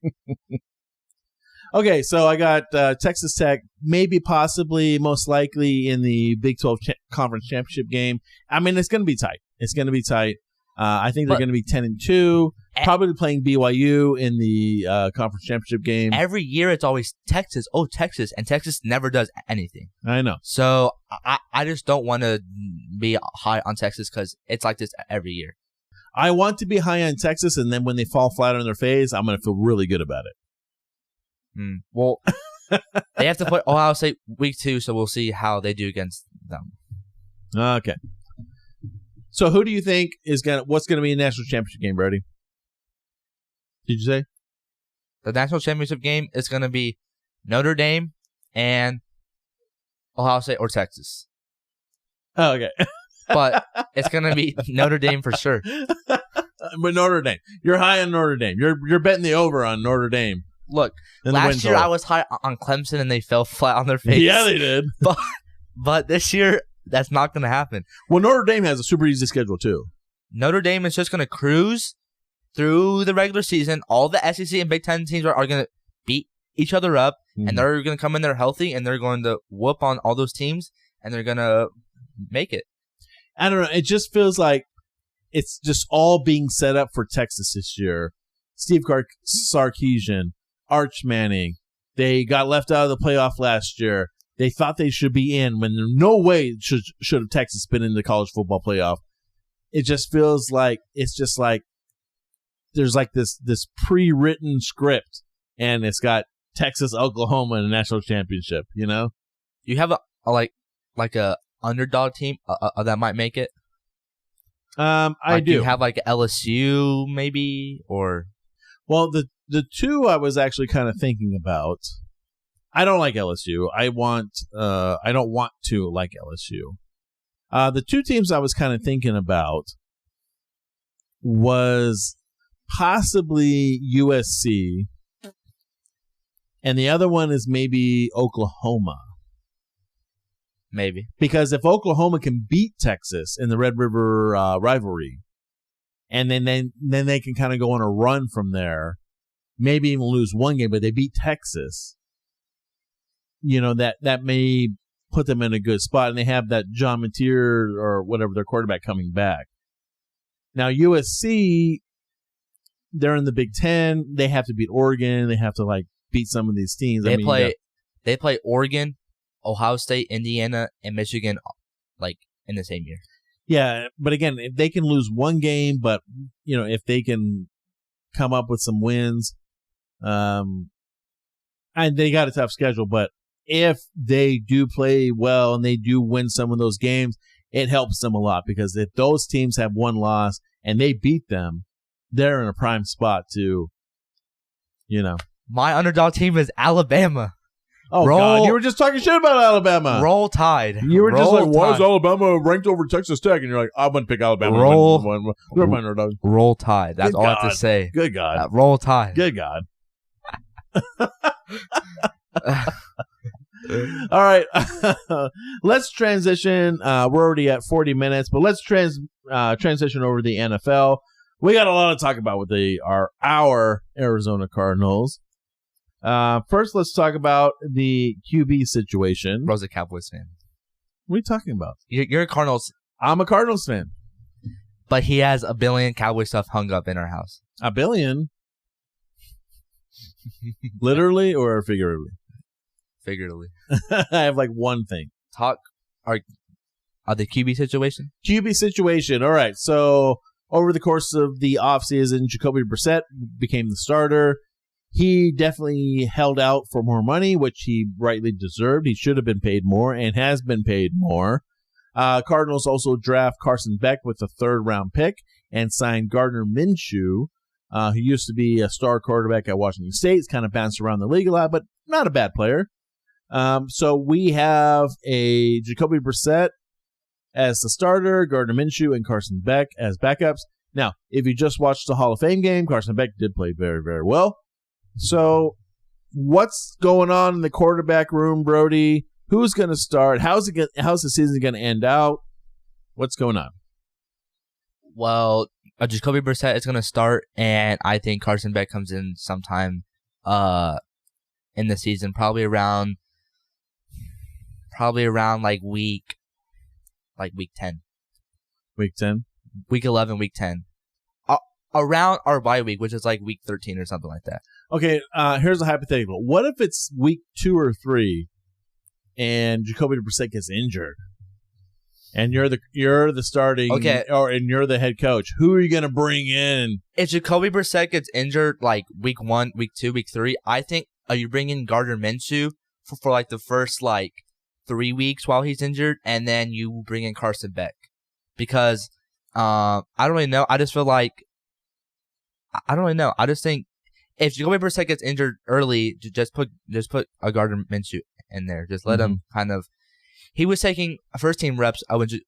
Okay, so I got Texas Tech, maybe, possibly, most likely in the Big 12 Conference Championship game. I mean, it's going to be tight. I think they're going to be 10-2, probably playing BYU in the Conference Championship game. Every year it's always Texas. Oh, Texas. And Texas never does anything. I know. So I just don't want to be high on Texas because it's like this every year. I want to be high on Texas, and then when they fall flat on their face, I'm going to feel really good about it. Well, they have to play Ohio State week 2, so we'll see how they do against them. Okay. So who do you think what's going to be a national championship game, Brody? Did you say? The national championship game is going to be Notre Dame and Ohio State or Texas. Oh, okay. But it's going to be Notre Dame for sure. But Notre Dame. You're high on Notre Dame. You're betting the over on Notre Dame. Look, last year I was high on Clemson and they fell flat on their face. Yeah, they did. But this year, that's not going to happen. Well, Notre Dame has a super easy schedule, too. Notre Dame is just going to cruise through the regular season. All the SEC and Big Ten teams are going to beat each other up, and they're going to come in there healthy, and they're going to whoop on all those teams, and they're going to make it. I don't know. It just feels like it's just all being set up for Texas this year. Steve Sarkisian, Arch Manning, they got left out of the playoff last year. They thought they should be in when there's no way should have Texas been in the college football playoff. It just feels like there's like this pre-written script, and it's got Texas, Oklahoma in the national championship. You know, you have a underdog team that might make it. I do. You have like LSU maybe, or the two I was actually kind of thinking about. I don't like LSU. I don't want to like LSU. The two teams I was kind of thinking about was possibly USC, and the other one is maybe Oklahoma. Maybe. Because if Oklahoma can beat Texas in the Red River rivalry, and then they can kind of go on a run from there, maybe even lose one game, but they beat Texas, you know, that may put them in a good spot, and they have that John Mateer or whatever, their quarterback, coming back. Now, USC, they're in the Big Ten. They have to beat Oregon. They have to, beat some of these teams. They play Oregon, Ohio State, Indiana, and Michigan, in the same year. Yeah, but again, if they can lose one game, but, if they can come up with some wins, and they got a tough schedule, but if they do play well and they do win some of those games, it helps them a lot, because if those teams have one loss and they beat them, they're in a prime spot to, My underdog team is Alabama. Oh, God. You were just talking shit about Alabama. Roll Tide. You were just like, why is Alabama ranked over Texas Tech? And you're like, I'm going to pick Alabama. They're my underdog. Roll Tide. That's all I have to say. Good God. Roll Tide. Good God. All right. Let's transition. We're already at 40 minutes, but let's transition over to the NFL. We got a lot to talk about with our Arizona Cardinals. First, let's talk about the QB situation. Bro's a Cowboys fan. What are you talking about? You're a Cardinals. I'm a Cardinals fan. But he has a billion Cowboy stuff hung up in our house. A billion? Literally or figuratively? Figuratively. I have like one thing. The QB situation? QB situation. All right. So over the course of the offseason, Jacoby Brissett became the starter. He definitely held out for more money, which he rightly deserved. He should have been paid more and has been paid more. Cardinals also draft Carson Beck with a third-round pick and signed Gardner Minshew, who used to be a star quarterback at Washington State. He's kind of bounced around the league a lot, but not a bad player. So we have a Jacoby Brissett as the starter, Gardner Minshew and Carson Beck as backups. Now, if you just watched the Hall of Fame game, Carson Beck did play very, very well. So what's going on in the quarterback room, Brody? Who's going to start? How's the season going to end out? What's going on? Well, Jacoby Brissett is going to start, and I think Carson Beck comes in sometime in the season, probably around like week 10. Week 10? Week 11, week 10. Around our bye week, which is like week 13 or something like that. Okay, here's a hypothetical. What if it's week 2 or 3 and Jacoby Brissett gets injured? And you're the starting, and you're the head coach. Who are you going to bring in? If Jacoby Brissett gets injured like week 1, week 2, week 3, I think you bring in Gardner Minshew for like the first like 3 weeks while he's injured, and then you bring in Carson Beck. Because I don't really know. I just feel like I don't really know. I just think if Jacoby Brissett gets injured early, just put a Gardner Minshew in there. Just let him kind of. He was taking first team reps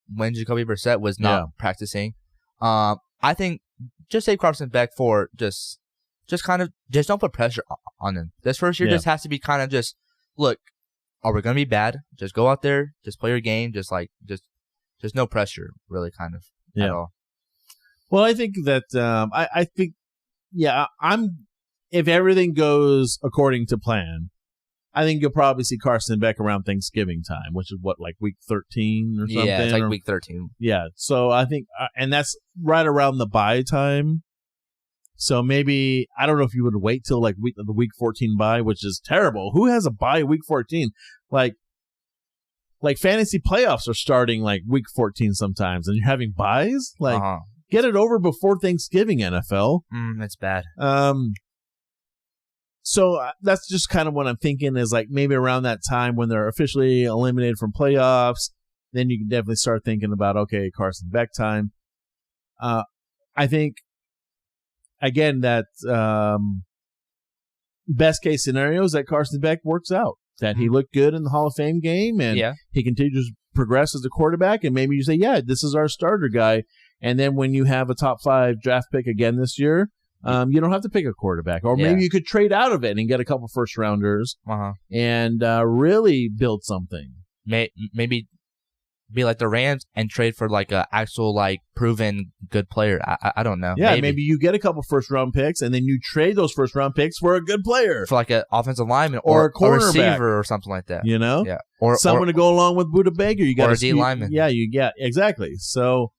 when Jacoby Brissett was not practicing. I think just save Carson Beck for just don't put pressure on him. This first year just has to be kind of just look. Are we gonna be bad? Just go out there, just play your game, just no pressure, really, kind of at all. Well, I think that I think if everything goes according to plan, I think you'll probably see Carson Beck around Thanksgiving time, which is like week 13 or something. Yeah, it's like week 13. Yeah, so I think, and that's right around the bye time. So maybe, I don't know if you would wait till like the week 14 bye, which is terrible. Who has a bye week 14? Like fantasy playoffs are starting like week 14 sometimes, and you're having byes? Like, get it over before Thanksgiving, NFL. That's bad. So that's just kind of what I'm thinking is like maybe around that time when they're officially eliminated from playoffs, then you can definitely start thinking about, okay, Carson Beck time. I think, again, that best case scenario is that Carson Beck works out, that he looked good in the Hall of Fame game and he continues to progress as a quarterback, and maybe you say, yeah, this is our starter guy. And then when you have a top 5 draft pick again this year, you don't have to pick a quarterback, or maybe you could trade out of it and get a couple first rounders and really build something. Maybe be like the Rams and trade for like a actual like proven good player. I don't know. Yeah, maybe you get a couple first round picks and then you trade those first round picks for a good player, for like an offensive lineman or a cornerback, receiver or something like that. You know, or someone to go along with Budda Baker. You got a D lineman. Yeah, exactly. So,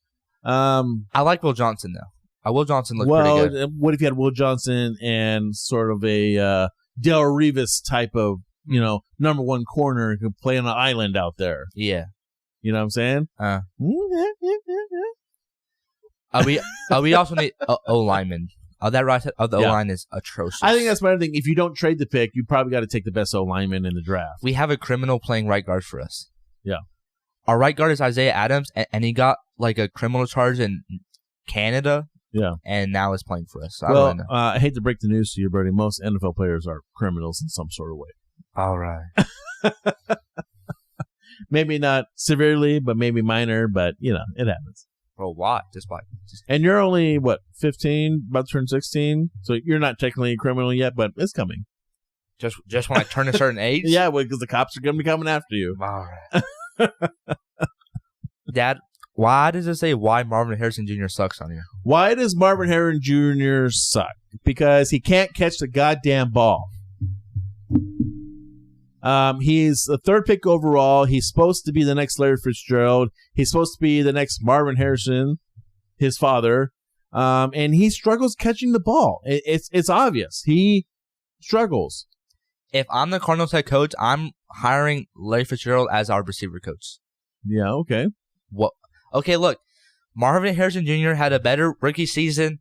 I like Will Johnson though. Will Johnson looked pretty good. What if you had Will Johnson and sort of a Del Rivas type of, number one corner who could play on an island out there? Yeah. You know what I'm saying? We also need O-lineman. That right side of the O-line is atrocious. I think that's my other thing. If you don't trade the pick, you probably got to take the best O-lineman in the draft. We have a criminal playing right guard for us. Yeah. Our right guard is Isaiah Adams, and he got like a criminal charge in Canada. Yeah. And now is playing for us. So I hate to break the news to you, Brody. Most NFL players are criminals in some sort of way. All right. Maybe not severely, but maybe minor, but, it happens. Well, why? Just why? And you're only, 15, about to turn 16? So you're not technically a criminal yet, but it's coming. Just when I turn a certain age? Yeah, because the cops are going to be coming after you. All right. Dad, why does it say why Marvin Harrison Jr. sucks on here? Why does Marvin Harrison Jr. suck? Because he can't catch the goddamn ball. He's the 3rd pick overall. He's supposed to be the next Larry Fitzgerald. He's supposed to be the next Marvin Harrison, his father. And he struggles catching the ball. It's obvious. He struggles. If I'm the Cardinals head coach, I'm hiring Larry Fitzgerald as our receiver coach. Yeah, okay. What? Okay, look. Marvin Harrison Jr. had a better rookie season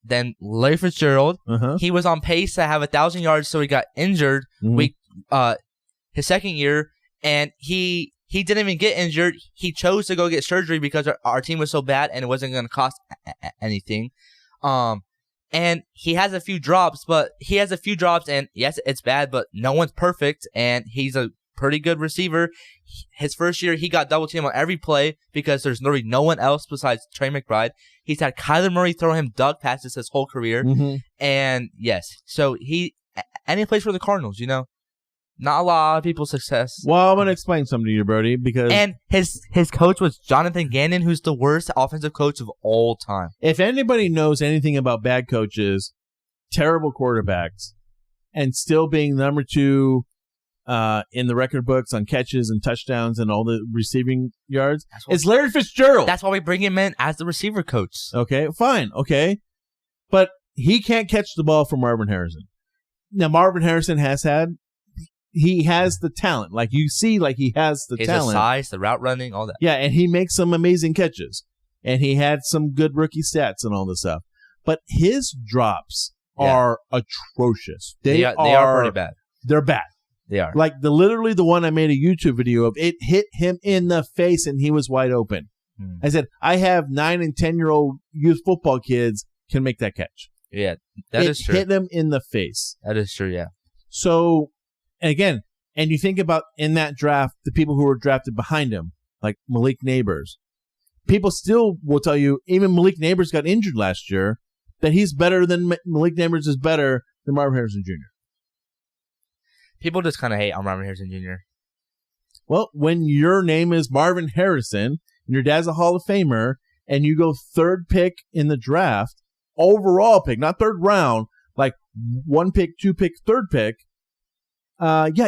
than Larry Fitzgerald. Uh-huh. He was on pace to have 1,000 yards, so he got injured his second year, and he didn't even get injured. He chose to go get surgery because our team was so bad and it wasn't going to cost anything. And he has a few drops, and yes, it's bad, but no one's perfect, and he's a pretty good receiver. His first year, he got double teamed on every play because there's literally no one else besides Trey McBride. He's had Kyler Murray throw him duck passes his whole career. Mm-hmm. And yes, so he plays for the Cardinals, Not a lot of people's success. Well, I'm going to explain something to you, Brody, because... And his coach was Jonathan Gannon, who's the worst offensive coach of all time. If anybody knows anything about bad coaches, terrible quarterbacks, and still being number 2 in the record books on catches and touchdowns and all the receiving yards, it's Larry Fitzgerald. That's why we bring him in as the receiver coach. Okay, fine, okay. But he can't catch the ball from Marvin Harrison. Now, Marvin Harrison he has the talent. Like, you see, like, he has the talent. The size, the route running, all that. Yeah, and he makes some amazing catches. And he had some good rookie stats and all this stuff. But his drops are atrocious. They are pretty bad. They're bad. They are. Like, literally the one I made a YouTube video of, it hit him in the face and he was wide open. I said, I have 9 and 10-year-old youth football kids can make that catch. Yeah, that is true. It hit him in the face. That is true, yeah. So... And again, and you think about in that draft, the people who were drafted behind him, like Malik Neighbors. People still will tell you, even Malik Neighbors got injured last year, that he's better than Malik Neighbors is better than Marvin Harrison Jr. People just kind of hate on Marvin Harrison Jr. Well, when your name is Marvin Harrison, and your dad's a Hall of Famer, and you go 3rd pick in the draft, overall pick, not 3rd round, like 1 pick, 2 pick, 3rd pick,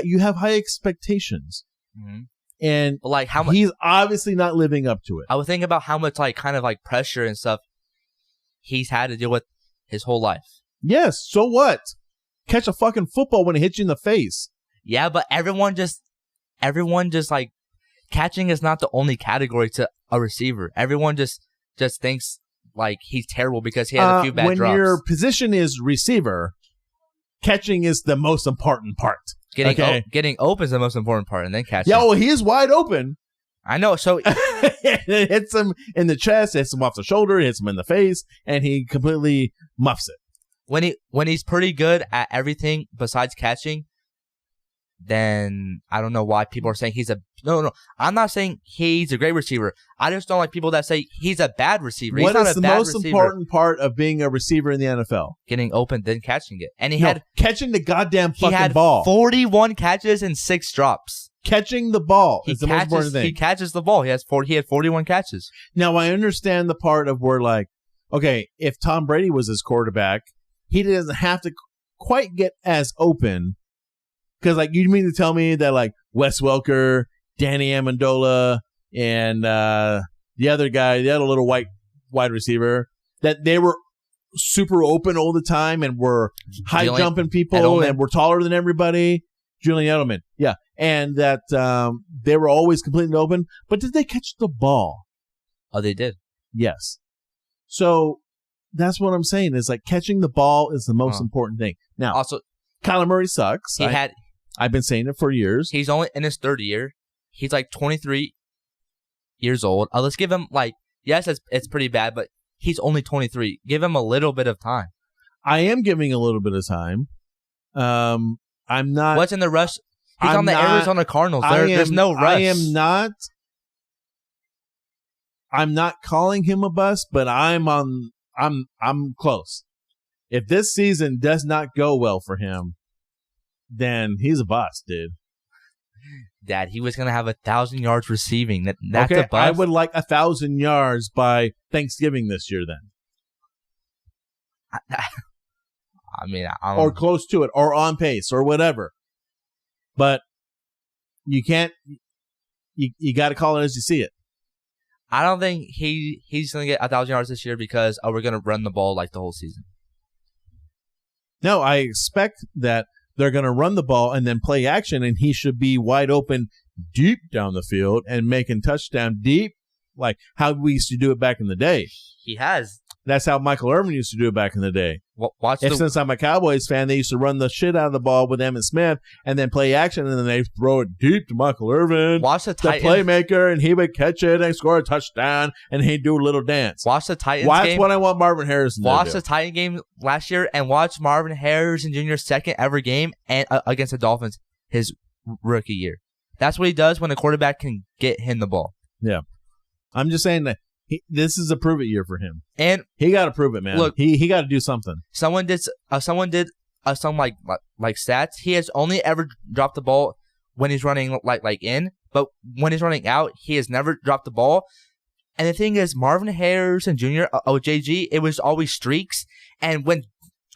you have high expectations. Mm-hmm. And like how much, he's obviously not living up to it. I would think about how much pressure and stuff he's had to deal with his whole life. Yes, so what? Catch a fucking football when it hits you in the face. Yeah, but everyone just like, catching is not the only category to a receiver. Everyone just thinks like he's terrible because he has a few bad drops. When your position is receiver, catching is the most important part. Getting open is the most important part, and then catching. Yeah, well, he is wide open. I know. So it hits him in the chest, it hits him off the shoulder, it hits him in the face, and he completely muffs it. When he's pretty good at everything besides catching, then I don't know why people are saying he's a no. I'm not saying he's a great receiver. I just don't like people that say he's a bad receiver. What is the most important part of being a receiver in the NFL? Getting open, then catching it. And he had catching the goddamn fucking ball. 41 catches and 6 drops. Catching the ball is the most important thing. He catches the ball. He had 41 catches. Now I understand the part of where, like, okay, if Tom Brady was his quarterback, he doesn't have to quite get as open. Because, like, you mean to tell me that, like, Wes Welker, Danny Amendola, and the other guy, the other little wide receiver, that they were super open all the time and were high-jumping people Edelman. And were taller than everybody? Julian Edelman, yeah. And that they were always completely open. But did they catch the ball? Oh, they did. Yes. So that's what I'm saying is, like, catching the ball is the most important thing. Now, also, Kyler Murray sucks. I've been saying it for years. He's only in his 3rd year. He's like 23 years old. Let's give him, like, yes, it's pretty bad, but he's only 23. Give him a little bit of time. I am giving a little bit of time. I'm not. What's in the rush? He's on the Arizona Cardinals. There's no rush. I'm not calling him a bust, but I'm close. If this season does not go well for him, then he's a bust, dude. Dad, he was going to have 1,000 yards receiving. That's a bust. I would like 1,000 yards by Thanksgiving this year then. I mean, or close to it, or on pace, or whatever. But you can't. You got to call it as you see it. I don't think he's going to get 1,000 yards this year because we're going to run the ball like the whole season. No, I expect that they're going to run the ball and then play action, and he should be wide open deep down the field and making touchdown deep, like how we used to do it back in the day. He has. That's how Michael Irvin used to do it back in the day. Since I'm a Cowboys fan, they used to run the shit out of the ball with Emmitt Smith and then play action, and then they throw it deep to Michael Irvin, watch the playmaker, and he would catch it and score a touchdown, and he'd do a little dance. Watch the Titans game. That's what I want Marvin Harrison to do. Watch the Titan game last year and watch Marvin Harrison Jr.'s second ever game and against the Dolphins his rookie year. That's what he does when a quarterback can get him the ball. Yeah. I'm just saying that this is a prove it year for him, and he got to prove it, man. Look, he got to do something. Someone did some like stats. He has only ever dropped the ball when he's running like in, but when he's running out, he has never dropped the ball. And the thing is, Marvin Harrison Jr. JG, it was always streaks, and when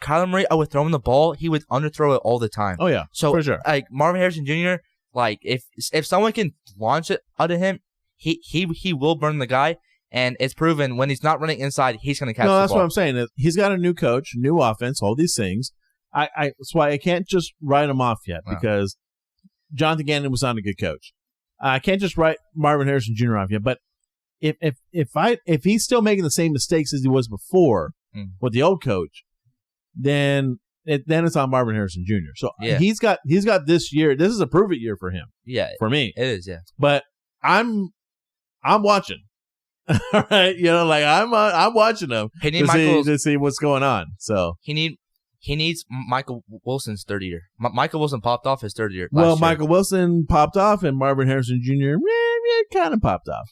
Kyler Murray would throw him the ball, he would underthrow it all the time. Oh yeah, so for sure. Like Marvin Harrison Jr. Like if someone can launch it out of him, he will burn the guy. And it's proven when he's not running inside, he's going to catch the ball. No, that's what I'm saying. He's got a new coach, new offense, all these things. That's why I can't just write him off yet, because Jonathan Gannon was not a good coach. I can't just write Marvin Harrison Jr. off yet. But if he's still making the same mistakes as he was before with the old coach, then it's on Marvin Harrison Jr. So he's got this year. This is a prove it year for him. Yeah, for me it is. Yeah, but I'm watching. All right, I'm watching him to see what's going on. So he needs Michael Wilson's third year. Michael Wilson popped off his third year. Well, Michael Wilson popped off, and Marvin Harrison Jr. Kind of popped off.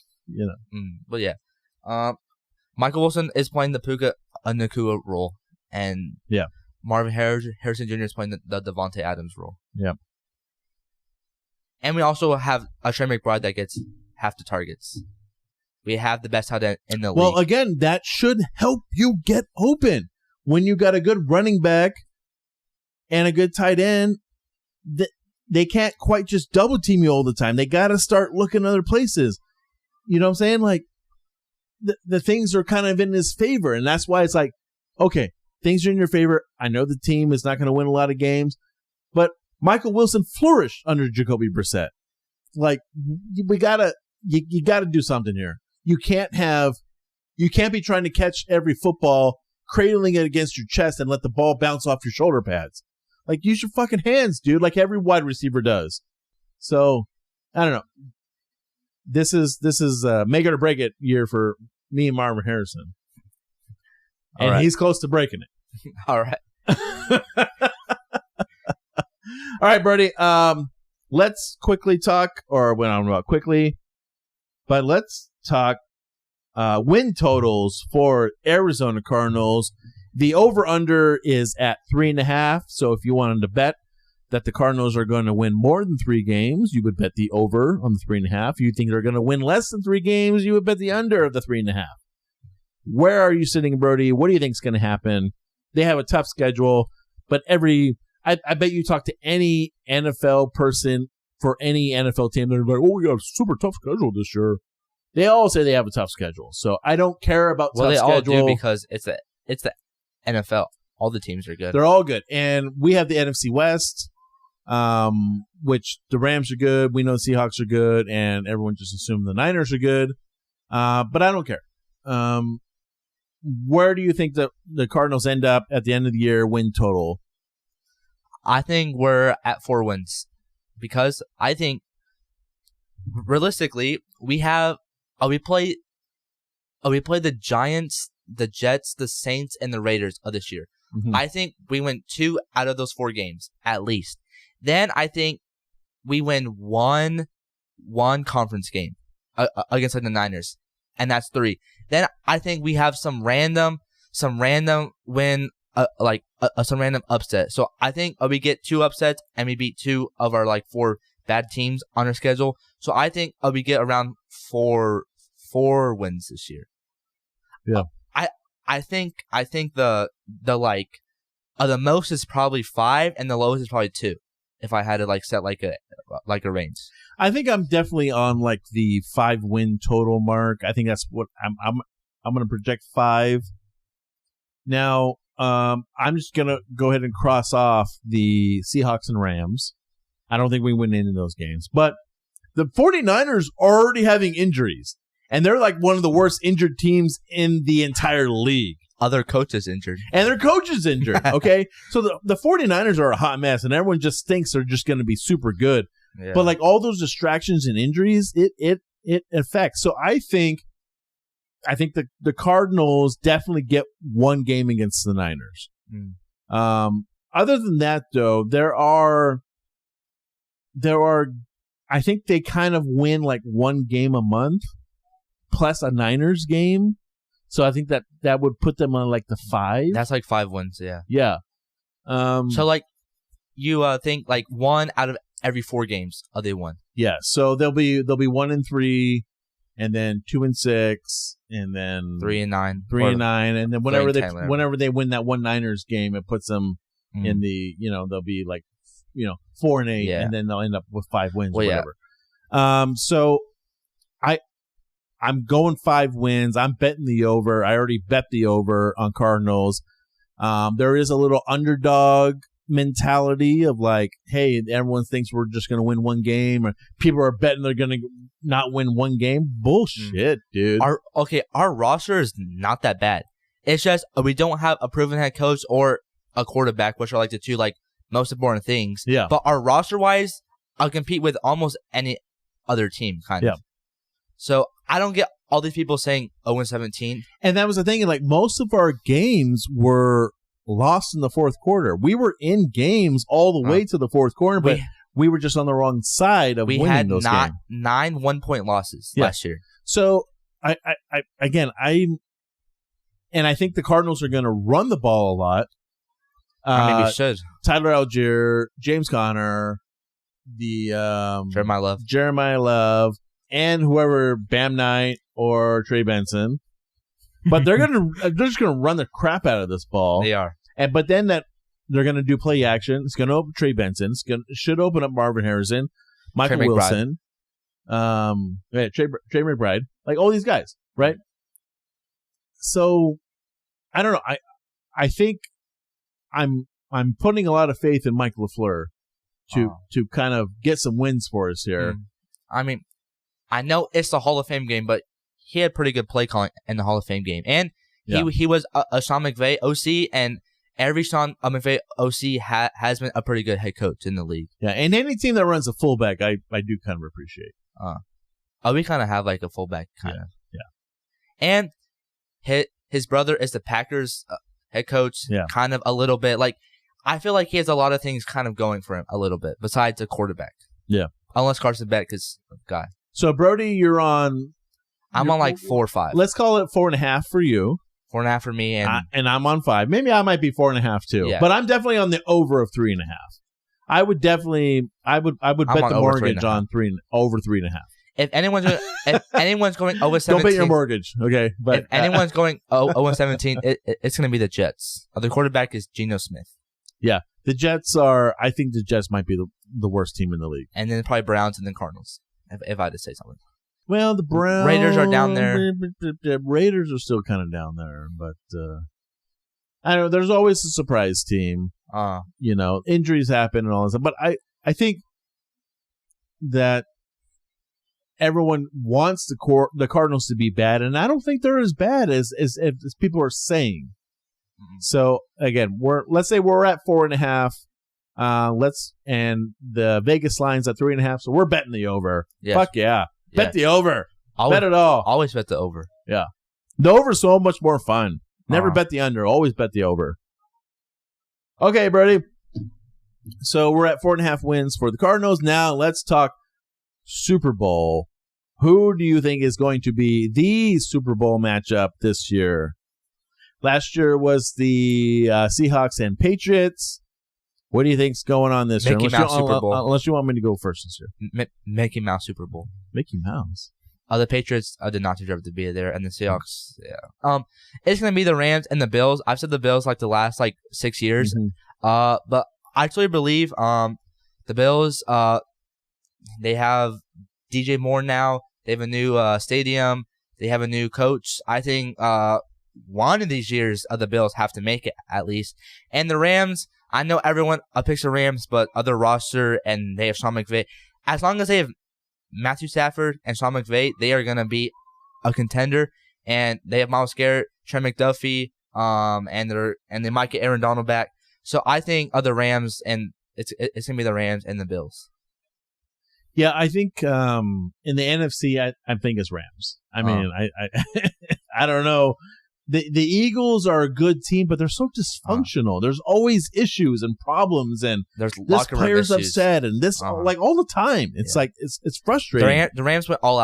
But yeah, Michael Wilson is playing the Puka Nacua role, and Marvin Harrison Jr. is playing the Devontae Adams role. Yeah, and we also have a Trey McBride that gets half the targets. We have the best tight end in the league. Well, again, that should help you get open. When you got a good running back and a good tight end, they can't quite just double team you all the time. They got to start looking other places. You know what I'm saying? Like, the things are kind of in his favor, and that's why it's like, okay, things are in your favor. I know the team is not going to win a lot of games, but Michael Wilson flourished under Jacoby Brissett. Like, you got to do something here. You can't be trying to catch every football, cradling it against your chest and let the ball bounce off your shoulder pads. Like, use your fucking hands, dude, like every wide receiver does. So, I don't know. This is make it or break it year for me and Marvin Harrison. And he's close to breaking it. All right. All right, Brody. Let's quickly talk, or well, I don't know about quickly, but let's talk win totals for Arizona Cardinals. The over-under is at 3.5. So if you wanted to bet that the Cardinals are going to win more than 3 games, you would bet the over on the 3.5. You think they're going to win less than 3 games, you would bet the under of the 3.5. Where are you sitting, Brody? What do you think is going to happen? They have a tough schedule, but I bet you talk to any NFL person for any NFL team, they're like, oh, we got a super tough schedule this year. They all say they have a tough schedule. So I don't care about tough schedule. Well, they all do because it's the NFL. All the teams are good. They're all good. And we have the NFC West, which the Rams are good. We know the Seahawks are good, and everyone just assumed the Niners are good. But I don't care. Where do you think the Cardinals end up at the end of the year win total? I think we're at 4 wins because I think realistically we play the Giants, the Jets, the Saints, and the Raiders of this year. Mm-hmm. I think we win 2 out of those 4 games at least. Then I think we win one conference game against the Niners, and that's 3. Then I think we have some random win, some random upset. So I think we get 2 upsets and we beat 2 of our 4 bad teams on our schedule. So I think we get around 4 wins this year. Yeah. I think the most is probably 5 and the lowest is probably 2. If I had to set a range. I think I'm definitely on the 5 win total mark. I think that's what I'm going to project 5. Now, I'm just going to go ahead and cross off the Seahawks and Rams. I don't think we win any of those games. But the 49ers are already having injuries, and they're like one of the worst injured teams in the entire league. Other coaches injured. And their coach is injured, okay? So the 49ers are a hot mess, and everyone just thinks they're just going to be super good. Yeah. But like all those distractions and injuries, it affects. So I think the Cardinals definitely get one game against the Niners. Other than that, though, there are I think they kind of win like one game a month plus a Niners game. So I think that would put them on like the 5. That's like 5 wins, yeah. Yeah. So like you think like 1 out of every 4 games they won. Yeah. So they'll be 1-3, and then 2-6, and then 3-9, 3-9, and then whenever they win that one Niners game, it puts them in the they'll be like 4-8, and then they'll end up with 5 wins or whatever. Yeah. So I'm going 5 wins. I'm betting the over. I already bet the over on Cardinals. There is a little underdog mentality of like, hey, everyone thinks we're just going to win one game, or people are betting they're going to not win one game. Bullshit, dude. Our roster is not that bad. It's just we don't have a proven head coach or a quarterback, which are like the 2 like most important things. Yeah. But our roster-wise, I'll compete with almost any other team, kind of. So I don't get all these people saying 0-17. And that was the thing. Like most of our games were lost in the fourth quarter. We were in games all the way to the fourth quarter, but we were just on the wrong side of winning those games. We had 9 one-point losses last year. So I think the Cardinals are going to run the ball a lot. Maybe should. Tyler Algier, James Conner, Jeremiah Love, and whoever, Bam Knight or Trey Benson. But they're just gonna run the crap out of this ball. They are. But then they're gonna do play action. It's gonna open Trey Benson. Should open up Marvin Harrison, Michael Wilson, Trey McBride, like all these guys, right? So I don't know. I think I'm putting a lot of faith in Mike LaFleur to kind of get some wins for us here. I mean, I know it's the Hall of Fame game, but he had pretty good play calling in the Hall of Fame game. And he was a Sean McVay OC, and every Sean McVay OC has been a pretty good head coach in the league. Yeah, and any team that runs a fullback, I do kind of appreciate. We kind of have like a fullback kind of. Yeah. And his brother is the Packers head coach, kind of a little bit. Like, I feel like he has a lot of things kind of going for him a little bit, besides a quarterback. Yeah. Unless Carson Beck is a guy. So, Brody, you're on... I'm on like 4 or 5. Let's call it 4.5 for you. 4.5 for me, and I'm on 5. Maybe I might be 4.5 too. Yeah. But I'm definitely on the over of 3.5. I would bet the mortgage on over 3.5. If anyone's going over 17, don't bet your mortgage, okay? But if anyone's going over 17, it's going to be the Jets. The quarterback is Geno Smith. Yeah, the Jets are. I think the Jets might be the worst team in the league, and then probably Browns and then Cardinals. If I had to say something. Well, the Browns, Raiders are down there. The Raiders are still kind of down there, but I don't know. There's always a surprise team. Injuries happen and all this stuff. But I think that everyone wants the Cardinals to be bad, and I don't think they're as bad as people are saying. Mm-hmm. So again, let's say we're at 4.5. And the Vegas line's at 3.5, so we're betting the over. Yes. Fuck yeah. Bet the over. Bet it all. Always bet the over. Yeah. The over's so much more fun. Never bet the under. Always bet the over. Okay, Brody. So we're at 4.5 wins for the Cardinals. Now let's talk Super Bowl. Who do you think is going to be the Super Bowl matchup this year? Last year was the Seahawks and Patriots. What do you think's going on this year? Super Bowl. Unless you want me to go first this year. Mickey Mouse Super Bowl. Mickey Mouse? The Patriots did not deserve to be there, and the Seahawks, it's going to be the Rams and the Bills. I've said the Bills like the last 6 years. Mm-hmm. But I actually believe the Bills, they have DJ Moore now. They have a new stadium. They have a new coach. I think one of these years of the Bills have to make it at least. And the Rams, I know everyone picks the Rams, but other roster and they have Sean McVay. As long as they have Matthew Stafford and Sean McVay, they are going to be a contender. And they have Myles Garrett, Trent McDuffie, and they might get Aaron Donald back. So I think of the Rams, and it's going to be the Rams and the Bills. Yeah, I think in the NFC, I think it's Rams. I mean, I don't know. The Eagles are a good team, but they're so dysfunctional. There's always issues and problems, and there's this player's upset, and this like all the time. It's like it's frustrating. The Rams went all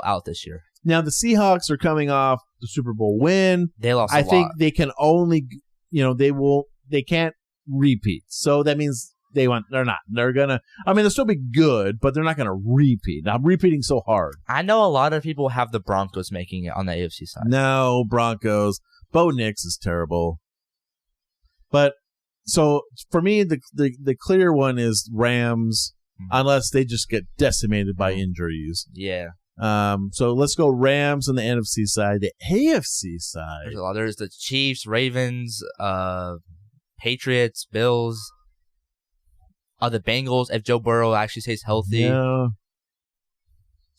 out this year. Now the Seahawks are coming off the Super Bowl win. They lost. I think they can only, they can't repeat. So that means they're not. They're gonna. I mean, they'll still be good, but they're not gonna repeat. I'm repeating so hard. I know a lot of people have the Broncos making it on the AFC side. No, Broncos. Bo Nix is terrible. But so for me, the clear one is Rams, unless they just get decimated by injuries. Yeah. So let's go Rams on the NFC side. The AFC side. There's the Chiefs, Ravens, Patriots, Bills, the Bengals. If Joe Burrow actually stays healthy, yeah.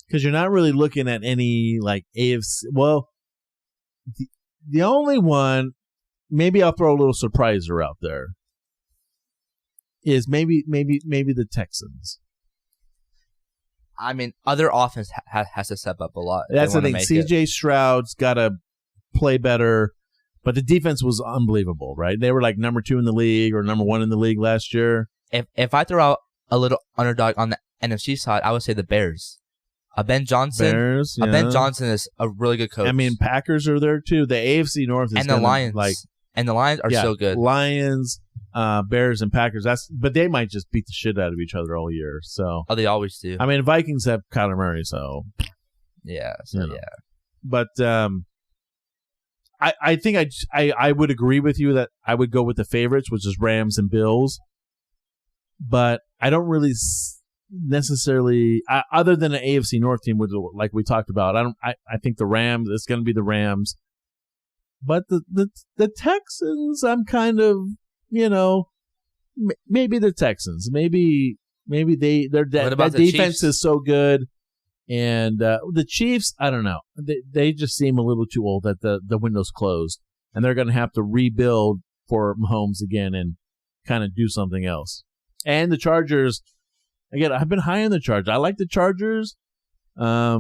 Because you're not really looking at any like AFC. Well, the only one, maybe I'll throw a little surpriser out there, is maybe the Texans. I mean, other offense has to step up a lot. That's the thing. C.J. Stroud's got to play better, but the defense was unbelievable, right? They were like number 2 in the league or number 1 in the league last year. If I throw out a little underdog on the NFC side, I would say the Bears. Ben Johnson. Bears, yeah. Ben Johnson is a really good coach. I mean, Packers are there too. The AFC North is and the Lions. And the Lions are so good. Lions, Bears, and Packers. But they might just beat the shit out of each other all year. So they always do. I mean, Vikings have Kyler Murray, so yeah. But I think I would agree with you that I would go with the favorites, which is Rams and Bills. But I don't really necessarily, other than an AFC North team, like we talked about. I think the Rams. It's going to be the Rams. But the Texans, I'm kind of, maybe the Texans. Maybe their defense is so good. And the Chiefs, I don't know. They just seem a little too old that the window's closed. And they're going to have to rebuild for Mahomes again and kind of do something else. And the Chargers, again, I've been high on the Chargers. I like the Chargers. I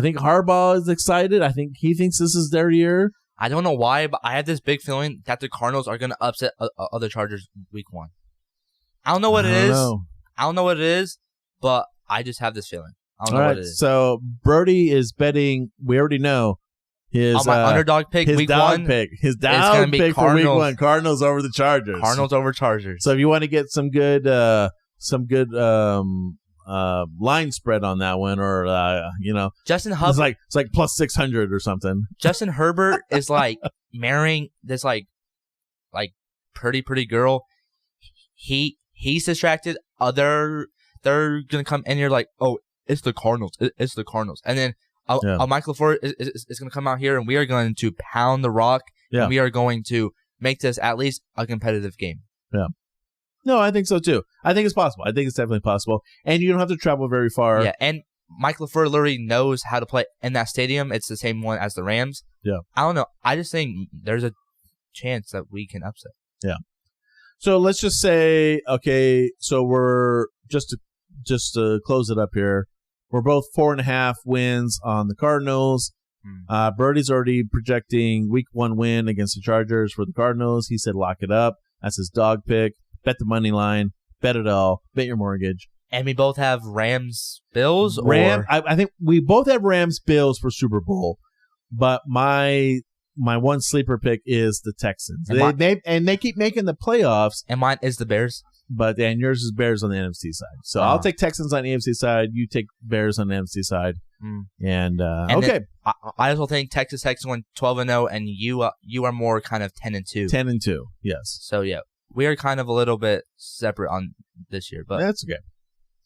think Harbaugh is excited. I think he thinks this is their year. I don't know why, but I have this big feeling that the Cardinals are going to upset other Chargers week 1. I don't know what it is. I don't know what it is, but I just have this feeling. I don't know what it is. So Brody is betting. We already know his my underdog pick. His week dog 1 pick. His dog pick for week 1. Cardinals over the Chargers. Cardinals over Chargers. So if you want to get some good line spread on that one, or Justin Herbert, it's like plus 600 or something. Justin Herbert is like marrying this like pretty girl. He's distracted. They're gonna come in here like, oh, it's the Cardinals. It's the Cardinals, and then Michael LaFleur is gonna come out here, and we are going to pound the rock. Yeah. And we are going to make this at least a competitive game. Yeah. No, I think so too. I think it's possible. I think it's definitely possible. And you don't have to travel very far. Yeah, and Mike LaFleur literally knows how to play in that stadium. It's the same one as the Rams. Yeah. I don't know. I just think there's a chance that we can upset. Yeah. So let's just say, okay, so we're just to close it up here. We're both 4.5 wins on the Cardinals. Brody's already projecting week 1 win against the Chargers for the Cardinals. He said lock it up. That's his dog pick. Bet the money line. Bet it all. Bet your mortgage. And we both have Rams, Bills? I think we both have Rams, Bills for Super Bowl. But my one sleeper pick is the Texans. They keep making the playoffs. And mine is the Bears. But yours is Bears on the NFC side. So I'll take Texans on the NFC side. You take Bears on the NFC side. And okay. I also think Texans went 12-0, and you are more kind of 10-2. 10-2, yes. So yeah, we are kind of a little bit separate on this year, but that's okay.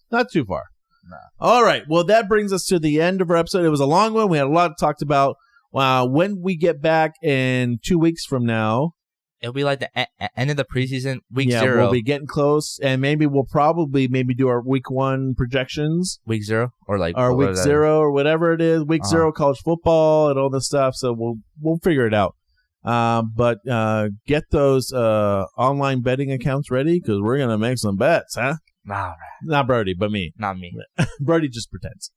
Not too far. Nah. All right. Well, that brings us to the end of our episode. It was a long one. We had a lot talked about. When we get back in 2 weeks from now, it'll be like the end of the preseason, week yeah, 0. we'll be getting close, and maybe we'll probably do our week 1 projections. Week 0 or like or week 0 or whatever it is. Week 0 college football and all this stuff. So we'll figure it out. But get those online betting accounts ready because we're gonna make some bets, huh? Nah, not Brody, but me. Not me. Brody just pretends.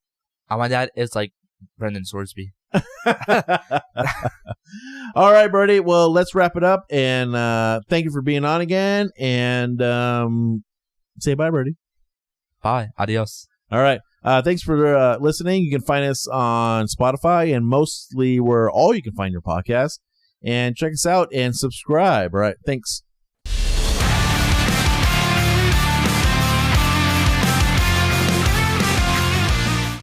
My dad is like Brendan Swordsby. All right, Brody. Well, let's wrap it up, and thank you for being on again. And say bye, Brody. Bye. Adios. All right. Thanks for listening. You can find us on Spotify and mostly where all you can find your podcasts. And check us out and subscribe. All right. Thanks.